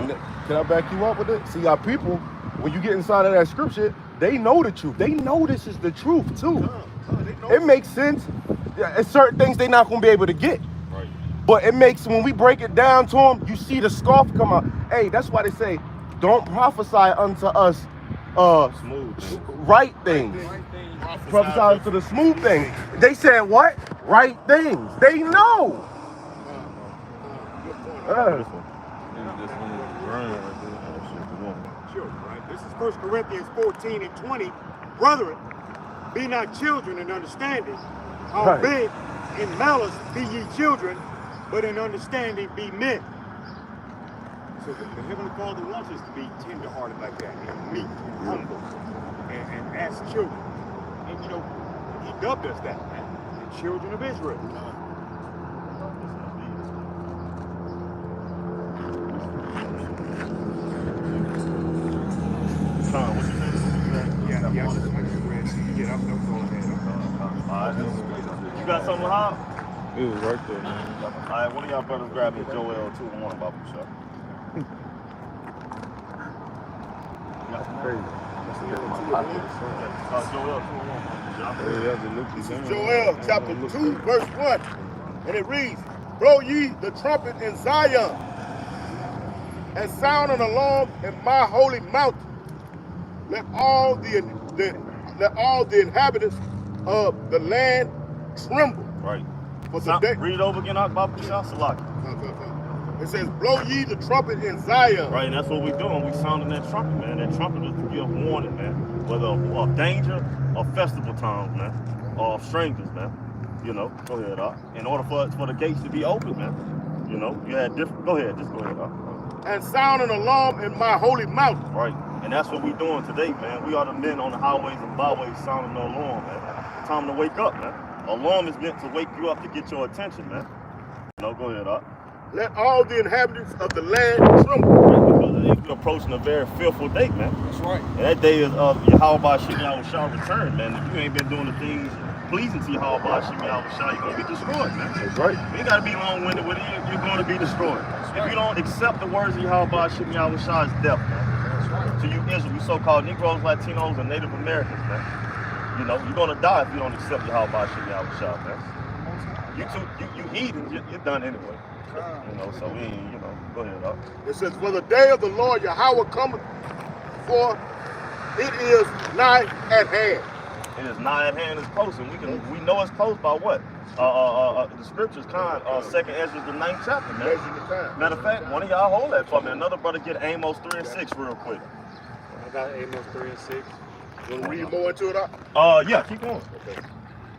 can I back you up with it? See, our people, when you get inside of that scripture, they know the truth. They know this is the truth, too. It makes sense. It's certain things they're not going to be able to get. Right. But it makes, when we break it down to them, you see the scoff come out. Hey, that's why they say, don't prophesy unto us right things. Prophesy to the smooth things. They said what? Right things. They know. This is 1 Corinthians 14 and 20. Brethren, be not children in understanding. Albeit in malice be ye children, but in understanding be men. So the Heavenly Father wants us to be tender-hearted like that, and meek, and humble, and as children. And He dubbed us that, man, the children of Israel. Yeah, I just went to where you get up, that was all I had. You got something, Hop? It was right there, man. All right, one of y'all brothers grab me Joel 2-1 Bible shop. Crazy. Joel 2-1. This is Joel chapter 2, verse 1. And it reads, blow ye the trumpet in Zion, and sound an alarm in my holy mountain. Let all the inhabitants of the land tremble. Right. For the day. Read it over again, Bible shop, Salaki. It says, blow ye the trumpet in Zion. Right, and that's what we're doing. We sounding that trumpet, man. That trumpet is to give warning, man. Whether of danger or festival times, man. Or of strangers, man. You know, go ahead, in order for the gates to be open, man. You know, you had different, go ahead, just go ahead, And sound an alarm in my holy mountain. Right, and that's what we're doing today, man. We are the men on the highways and byways sounding the alarm, man. Time to wake up, man. Alarm is meant to wake you up to get your attention, man. You know, go ahead, Let all the inhabitants of the land tremble. Because we're approaching a very fearful day, man. That's right. And that day is Yahweh Shimei shall return, man. If you ain't been doing the things pleasing to Yahweh Shimei shall, you're going to be destroyed, man. That's right. You ain't got to be long-winded with it. You're going to be destroyed. If you don't accept the words of Yahweh Shimei shall, it's death, man. To you Israel, you so-called Negroes, Latinos, and Native Americans, man. You know, you're going to die if you don't accept Yahweh Shimei shall, man. You heathens, you're done anyway. You know, so we ain't, you know, go ahead, It says, for the day of the Lord Yahweh cometh, for it is nigh at hand. It is nigh at hand, it's close, and we know it's close by what? The scriptures, 2nd Ezra, the 9th chapter, man. Matter of fact, one of y'all hold that for me. Another brother get Amos 3 and 6 real quick. I got Amos 3 and 6. You want to read more into it? Yeah, keep going. Okay.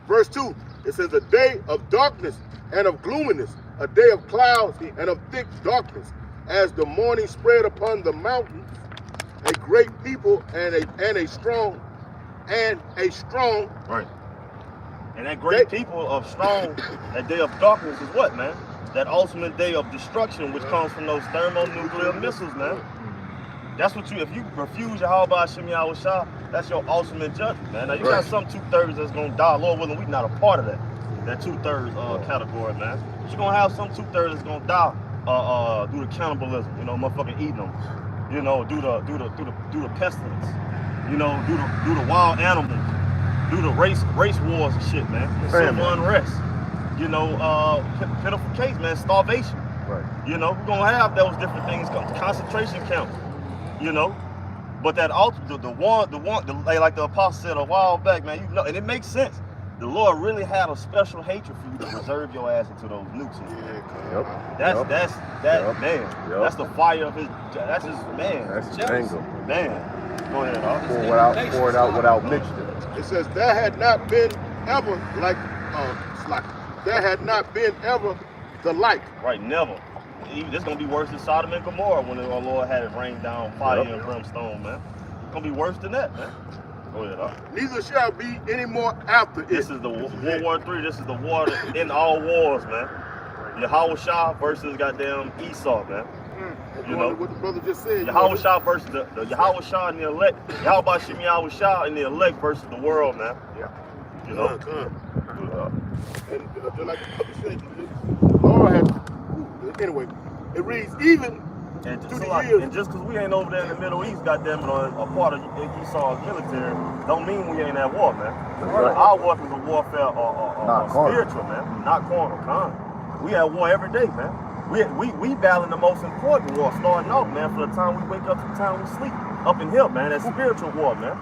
Verse 2, it says, a day of darkness and of gloominess, a day of clouds and of thick darkness, as the morning spread upon the mountains, a great people and a strong. Right. And that great people of strong, that day of darkness is what, man? That ultimate day of destruction, which comes from those thermonuclear missiles, man. That's what if you refuse Yahweh Shimei Shah, that's your ultimate judgment, man. Now you got some 2/3 that's gonna die. Lord willing, we're not a part of that 2/3 category, man. But you're gonna have some 2/3 that's gonna die due to cannibalism, you know, motherfucking eating them. You know, due to pestilence. You know, due to wild animals, due to race wars and shit, man. Civil unrest. You know, pitiful case, man, starvation. Right. You know, we're gonna have those different things, concentration camps. You know, but that like the apostle said a while back, man. You know, and it makes sense. The Lord really had a special hatred for you to reserve your ass into those nukes. That's man. Yep. That's the fire of his. That's his man. That's his anger. Man. Go ahead, pour it out without mixture. It says there had not been ever there had not been ever the like. Right, never. It's gonna be worse than Sodom and Gomorrah when the Lord had it rain down fire and brimstone, man. It's gonna be worse than that, man. Go ahead, Neither shall be any more after it. This is the World War III. This is the war that in all wars, man. Yahweh Shah versus goddamn Esau, man. You know what the brother just said. Yahweh Shah versus the Yahweh Shah and the elect. Yahweh Shimei Shah and the elect versus the world, man. Yeah. You know. And like the brother said, Lord had. Anyway, it reads even. And just because we ain't over there in the Middle East, goddamn it, or a part of Esau's military, don't mean we ain't at war, man. Right. Our weapons of warfare are spiritual, man, not carnal. We at war every day, man. We battling the most important war, starting off, man, from the time we wake up to the time we sleep, up in here, man. That's spiritual war, man.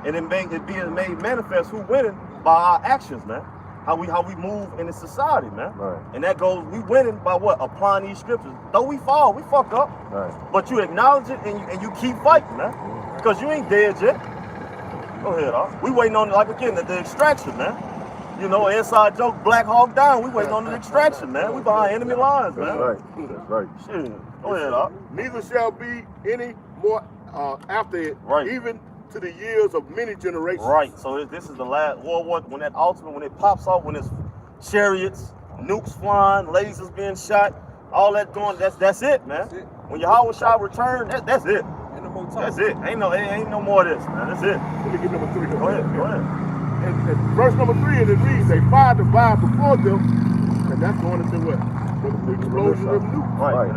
And it being made manifest who winning by our actions, man. How we move in the society, man. Right. And that goes, we winning by what? Applying these scriptures. Though we fall, we fuck up. Right. But you acknowledge it and you keep fighting, man. Because you ain't dead yet. Go ahead, We waiting on, like again, the extraction, man. You know, inside joke, Black Hawk down. We waiting on the extraction, man. We behind enemy lines, man. That's right. Shit. Go ahead, Neither shall be any more after it. Right. Even to the years of many generations. Right. So this is the last World War. When that ultimate, when it pops off, when it's chariots, nukes flying, lasers being shot, all that going. That's it, man. That's it. When Yahweh Shah return, that's it. And the more talk. That's it. Ain't no more of this, man. That's it. Let me get number 3. Go ahead. And verse number 3, and it reads, they fire the vibe before them, and that's going into what? The explosion of nukes. Right.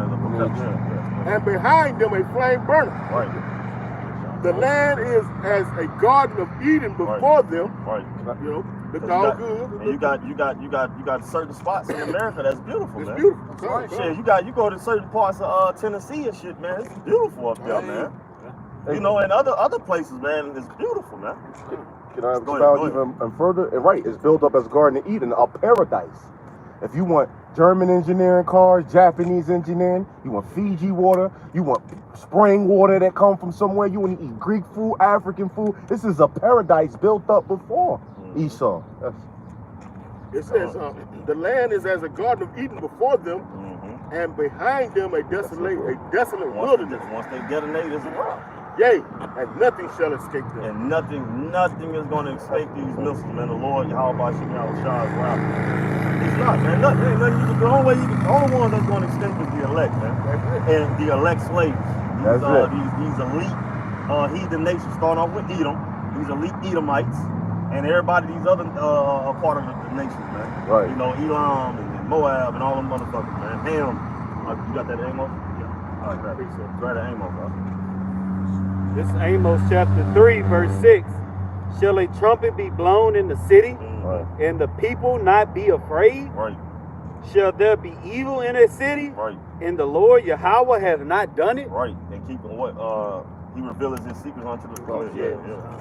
And behind them a flame burning. Right. The land is as a garden of Eden before them. Right. You know, looked all good. And you got certain spots in America that's beautiful, It's man. beautiful. Right. Shit, you go to certain parts of Tennessee and shit, man. It's beautiful up there, man. You know, and other places, man, it's beautiful, man. Can I expound even further? And right, it's built up as Garden of Eden, a paradise. If you want German engineering cars, Japanese engineering, you want Fiji water, you want spring water that come from somewhere, you want to eat Greek food, African food. This is a paradise built up before Esau. It says the land is as a garden of Eden before them, and behind them a desolate wilderness. Once they detonate, it's a rock. Yea, and nothing shall escape them. And nothing is going to escape these missiles, man. The Lord, Yahweh, Shemel, Shah's wrath. It's not, man. The only one that's going to escape is the elect, man. And the elect slaves. These elite heathen nations, starting off with Edom, these elite Edomites, and everybody, these other part of the nations, man. Right. You know, Elam and Moab and all them motherfuckers, man. Ham. You got that Amos? Yeah. All right, grab that Amos, bro. This is Amos chapter 3, verse 6. Shall a trumpet be blown in the city, and the people not be afraid? Right. Shall there be evil in a city? Right. And the Lord Yahweh has not done it? Right. And keeping what he reveals his secrets unto the prophets. Yeah.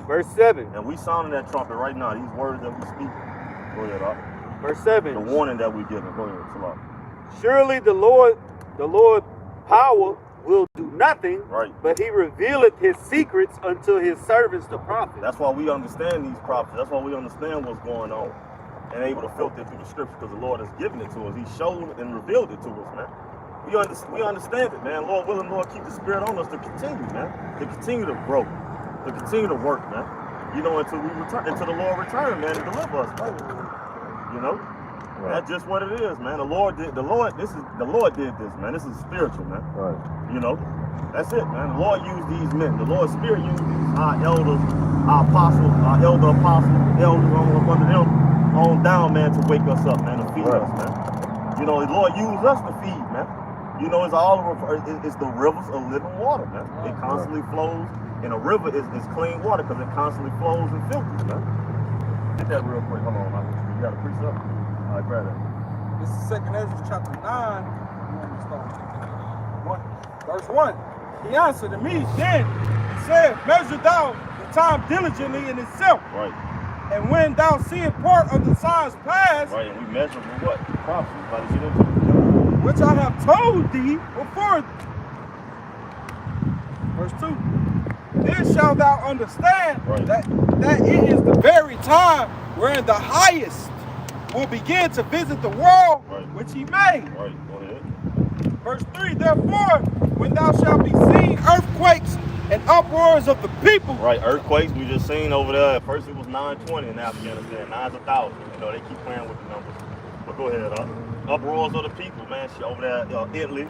Verse 7. And we sounding that trumpet right now. These words that we speak. Go ahead, Doc. Verse 7. The warning that we give. Go ahead, Salah. Surely the Lord power will do nothing, but he revealeth his secrets unto his servants the prophets. That's why we understand these prophets. That's why we understand what's going on and able to filter through the scripture, because the Lord has given it to us. He showed and revealed it to us, man. We understand it, man. Lord willing, Lord, keep the spirit on us to continue, man. To continue to grow, to continue to work, man. You know, until we return, until the Lord return, man, and deliver us, man. You know? That's just what it is, man. The Lord did this, man. This is spiritual, man. Right. You know? That's it, man. The Lord used these men. The Lord's spirit used our elders, our apostles, our elder apostles, elders on up under them, on down, man, to wake us up, man, to feed us, man. You know, the Lord used us to feed, man. You know, it's the rivers of living water, man. It constantly flows, and a river is clean water because it constantly flows and filters, man. Get that real quick. Hold on, you got a precept? All right, grab that. This is 2nd Ezra chapter 9. Verse 1. He answered me then and said, measure thou the time diligently in itself. Right. And when thou seest part of the signs pass, right, and we measure with what? Prophecy, by the get into which I have told thee before. Verse 2. Then shalt thou understand that it is the very time wherein the highest will begin to visit the world which he made. Right, go ahead. Verse 3, therefore, when thou shalt be seen earthquakes and uproars of the people. Right, earthquakes, we just seen over there. At first it was 920 in Afghanistan, 9,000. You know, they keep playing with the numbers. But go ahead, uproars of the people, man. Shit over there, Italy,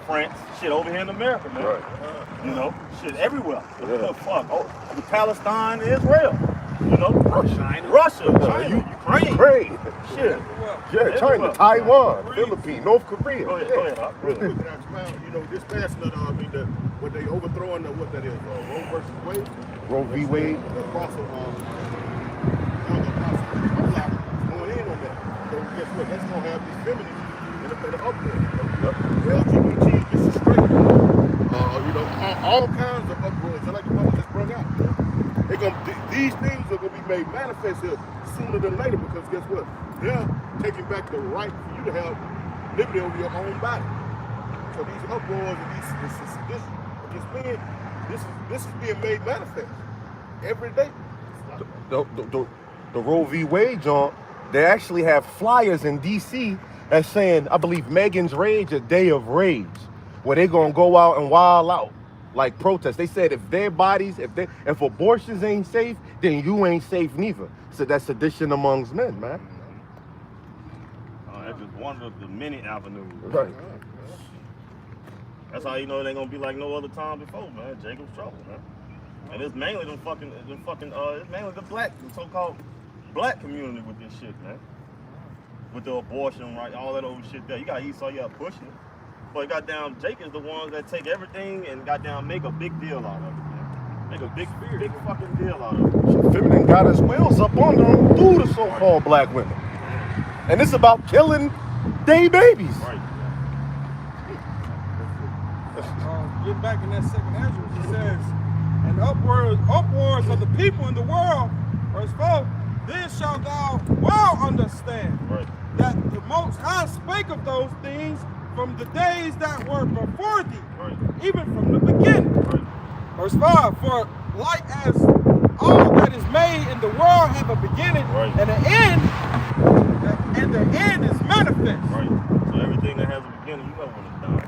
France, shit over here in America, man. Right. You know, shit everywhere. Fuck, Palestine, Israel. You know, Russia, China, Ukraine. Shit. Yeah, China, Taiwan, Philippines, North Korea. Go ahead. You know, this past what they overthrowing what that is, Roe versus Wade. Roe v. Wade. The apostle, going in on that. So guess what? That's gonna have these feminists in the uproar. LGBT gets straight. You know, all kinds of uproars. Just like the one just brought out. These things are gonna be made manifest here sooner than later, because guess what? They're taking back the right for you to have liberty over your own body. So these uproars and this is being made manifest every day. The Roe v. Wade, John, they actually have flyers in D.C. that's saying, I believe, Megan's Rage, a day of rage, where they're gonna go out and wild out. Like protest. They said if their bodies, if abortions ain't safe, then you ain't safe neither. So that's sedition amongst men, man. That's just one of the many avenues. Right. That's how you know it ain't gonna be like no other time before, man. Jacob's trouble, man. And it's mainly it's mainly the so-called black community with this shit, man. With the abortion, right, all that old shit there. You got Esau, you got pushing it. But goddamn, Jake is the ones that take everything and goddamn make a big deal out of it, man. Make a big fucking deal out of it. Feminine got his wheels up on them through the so-called black women. And it's about killing they babies. Right. Getting back in that second Ezra, it says, and upwards of the people in the world, verse 4, then shalt thou well understand that the Most High spake of those things from the days that were before thee, even from the beginning. Verse 5, for like as all that is made in the world have a beginning and an end, and the end is manifest. Right. So everything that has a beginning, you know when it's done.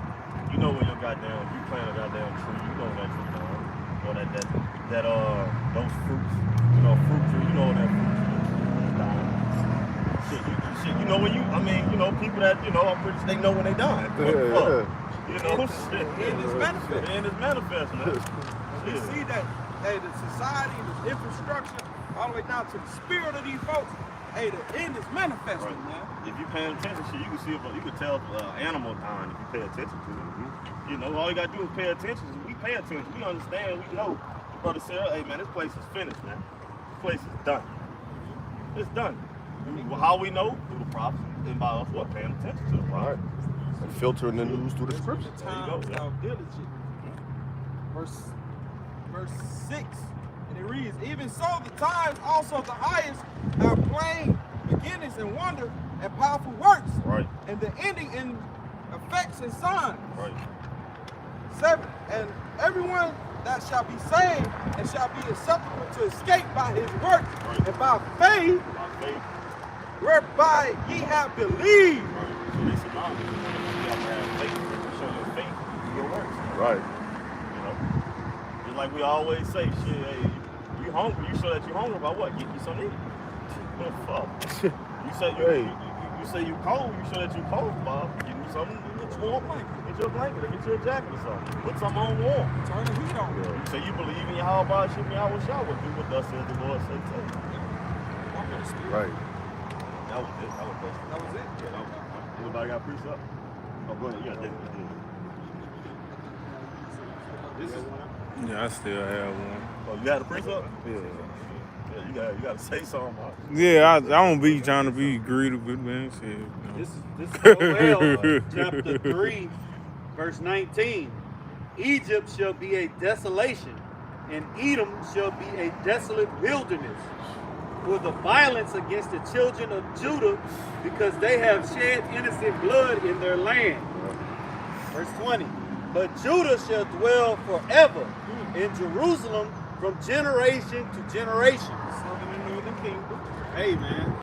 You know when you plant a goddamn tree, you know that tree done. Or those fruits, fruit tree, you know that fruit tree is done. Shit, you know when people that, I'm pretty sure they know when they die. You know, shit. The end is manifest. The end is manifest, man. We see that, the society, the infrastructure, all the way down to the spirit of these folks, the end is manifesting, man. If you paying attention, shit, you can see you can tell animal dying if you pay attention to it. You know, all you gotta do is pay attention. We pay attention. We understand. We know. Brother Sarah, hey man, this place is finished, man. This place is done. It's done. Well, how we know? Through the prophets, and by us what? Paying attention to the prophets. And filtering the news through the scriptures. Thou diligent. Verse 6, and it reads, even so the times also the highest have plain beginnings and wonder and powerful works. Right. And the ending in effects and signs. Right. 7, and everyone that shall be saved and shall be acceptable to escape by his works and by faith, whereby ye have believed. So they said, no, you have to have faith. Show your faith in your works. Right. You know? Just like we always say, shit, hey, you hungry, you show that you're hungry about what? Get you something to eat. What the fuck? You say you cold, you show that you cold, Bob. Give you something, get you a blanket. Get you a blanket or get you a jacket or something. Put something on warm. Turn the heat on. You say you believe in Yahweh, shit me, I will shower. Do what thus says the Lord say to you. Right. That was it. That was it? Yeah, anybody got precept? Oh, go ahead. Yeah, this is one. Yeah, I still have one. Oh, you got a precept? Yeah. Yeah, you gotta say something. Yeah, I don't be trying to be greedy with man. Shit, you know. This is Joel, chapter 3, verse 19. Egypt shall be a desolation, and Edom shall be a desolate wilderness, for the violence against the children of Judah, because they have shed innocent blood in their land. Verse 20. But Judah shall dwell forever in Jerusalem from generation to generation. Hey man,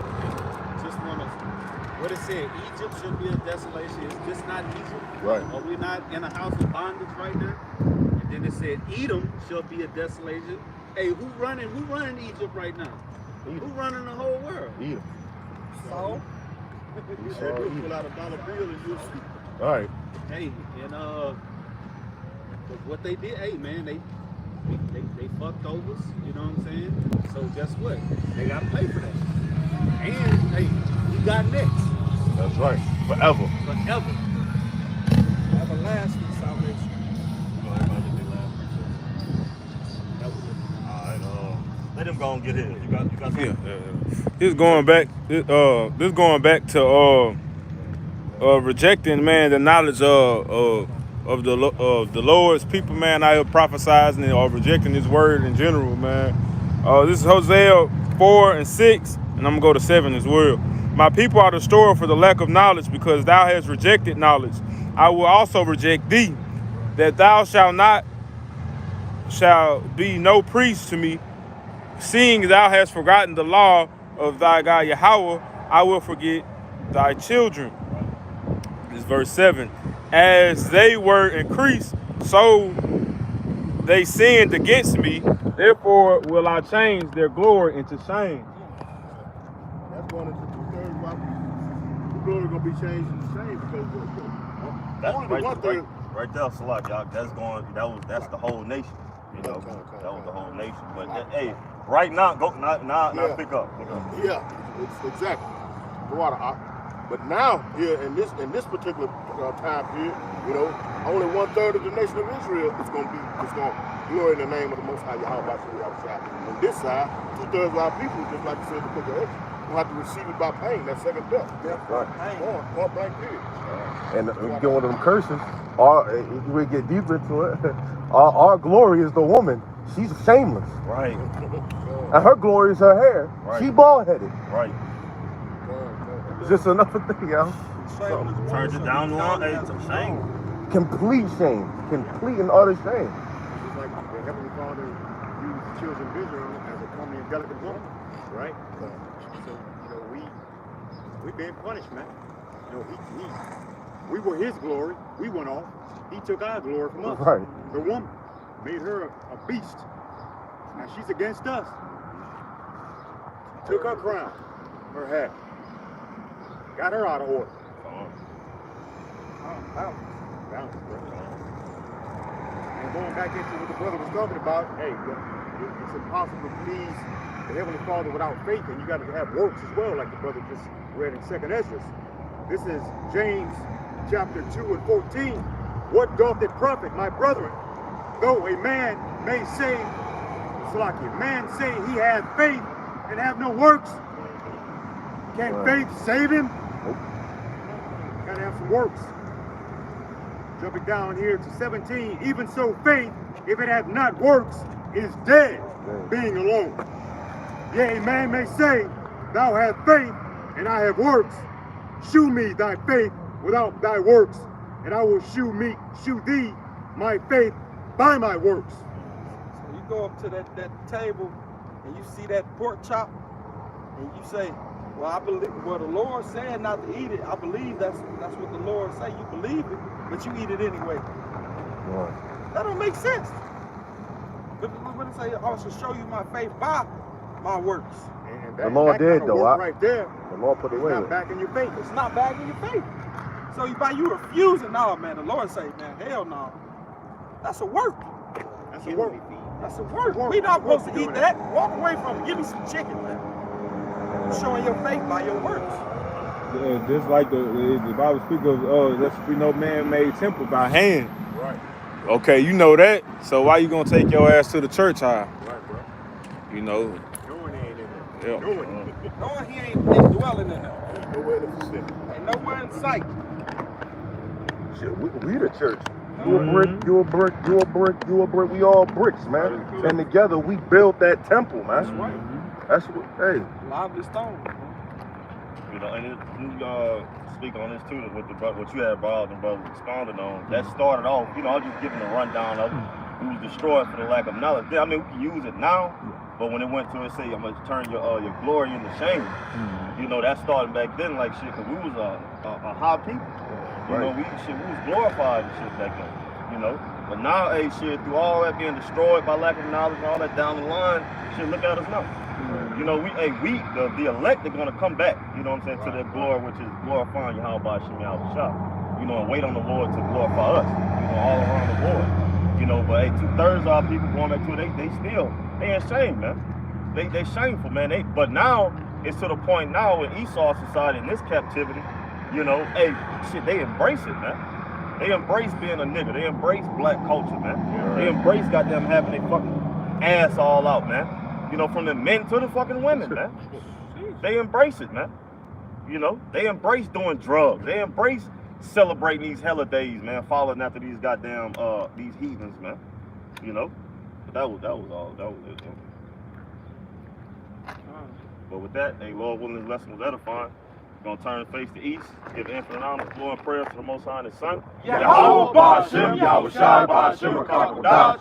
just want to, what it said, Egypt should be a desolation. Is this not Egypt? Right. Are we not in a house of bondage right now? And then it said, Edom shall be a desolation. Hey, who running Egypt right now? Edom. Who running the whole world? Edom. Saul. Pull out a dollar bill and you'll see. All right. Hey, and what they did, hey man, they fucked over us, you know what I'm saying? So guess what? They gotta pay for that. And hey, we got next. That's right. Forever. Forever. Everlasting salvation. Let him go and get his. You got something? Yeah. This going back to rejecting, man, the knowledge of the Lord's people, man, out here prophesizing or rejecting his word in general, man. This is Hosea 4 and 6, and I'm gonna go to 7 as well. My people are destroyed for the lack of knowledge, because thou hast rejected knowledge. I will also reject thee, that thou shall be no priest to me, seeing thou hast forgotten the law of thy God Yahweh. I will forget thy children. This is verse 7. As they were increased, so they sinned against me. Therefore will I change their glory into shame. That's one of the 2/3 why the glory gonna be changed into shame, because That's only right, the 1/3. Right there, Salak, y'all. That's the whole nation. You know, that was the whole nation. But hey, right now, now pick up. Yeah, it's exactly. But now here in this particular time period, you know, only 1/3 of the nation of Israel is going to glory in the name of the Most High Yahweh. On this side, 2/3 of our people, just like you said, the book of Exodus, will have to receive it by pain, that second death. Point blank period. And we get one of them curses. We get deep into it. Our glory is the woman. She's shameless. Right. And her glory is her hair. Right. She bald-headed. Right. It's just another thing, yo. Turns it down the line. Hey, it's a shame. Complete shame. Complete and utter shame. Just like the Heavenly Father used the children of Israel as a comely and delicate woman, right? So you know, we've been punished, man. You know, we were his glory. We went off. He took our glory from us. Right. The woman made her a beast. Now she's against us. Took her crown, her hat, got her out of order. Balance, bro. And going back into what the brother was talking about, hey, it's impossible to please the Heavenly Father without faith, and you got to have works as well, like the brother just read in 2nd Esdras. This is James chapter 2 and 14. What doth it profit, my brethren, though a man may say, man say he hath faith and have no works? Can faith save him? Gotta have some works. Jumping down here to 17, even so faith, if it hath not works, is dead, being alone. Yea, a man may say, thou hast faith, and I have works. Shew me thy faith without thy works, and I will shew thee my faith by my works. So you go up to that table and you see that pork chop, and you say, well, I believe what the Lord said not to eat it. I believe that's what the Lord say. You believe it, but you eat it anyway. Right. That don't make sense. But when it say, I shall show you my faith by my works. And The Lord did, though. Right there. The Lord put it away. It's not back in your faith. It's not back in your faith. So by you refusing, no, man, the Lord say, man, hell no. That's a work. That's a work. That's a work. We not supposed to eat that. Walk away from it. Give me some chicken, man. You're showing your faith by your works. Just like the Bible speaks of, there should be no man-made temple by hand. Right. Okay, you know that. So why you gonna take your ass to the church high? Right, bro. You know. Knowing he ain't in there. Yeah. Knowing he ain't dwelling in there. Nowhere in the vicinity. Ain't nowhere in sight. Shit, we the church. You a brick, you a brick, you a brick, you a brick. We all bricks, man. And together we built that temple, man. That's right. That's what. Hey. Lively stone. You know, and you speak on this too, with what you had brought and brother expounded on. That started off, you know, I was just giving a rundown of it. It was destroyed for the lack of knowledge. I mean, we can use it now, but when it went to it, say, I'm gonna turn your glory into shame. You know, that started back then, like shit, because we was a high people. You know, we was glorified and shit back then. You know, but now, hey, shit, through all that being destroyed by lack of knowledge and all that down the line, shit, look at us now. You know, the elect are gonna come back, you know what I'm saying, to their glory, which is glorifying Yahweh Shem Yahweh. You know, and wait on the Lord to glorify us, you know, all around the world. You know, but hey, 2/3 of our people going back to it, they in shame, man. They shameful, man. But now, it's to the point now in Esau society, in this captivity, you know, hey, shit, they embrace it, man. They embrace being a nigga. They embrace black culture, man. They embrace goddamn having their fucking ass all out, man. You know, from the men to the fucking women, man. They embrace it, man. You know, they embrace doing drugs. They embrace celebrating these holidays, man, following after these goddamn these heathens, man. You know? But that was all. That was it, man. But with that, hey, Lord willing, this lesson was edifying. We're gonna turn the face to east, give infinite honor, glory, and prayer to the Most High and His Son. Yahweh Ba'Shem, Yahweh Shai Ba'Shem, Rakakadash.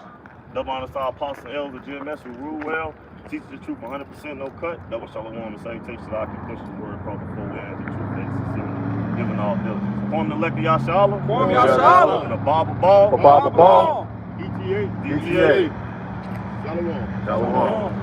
Double honor to our apostles and elders of GMS who rule well, teach the truth 100%, no cut. Double shalom and salutations that I can push the word across the full lands of truth and sincerity, giving all diligence. Form the elect of Yashala. Form Yashala. And a Baba Ball. Baba Ball. ETA. DTA. Shalom. Shalom.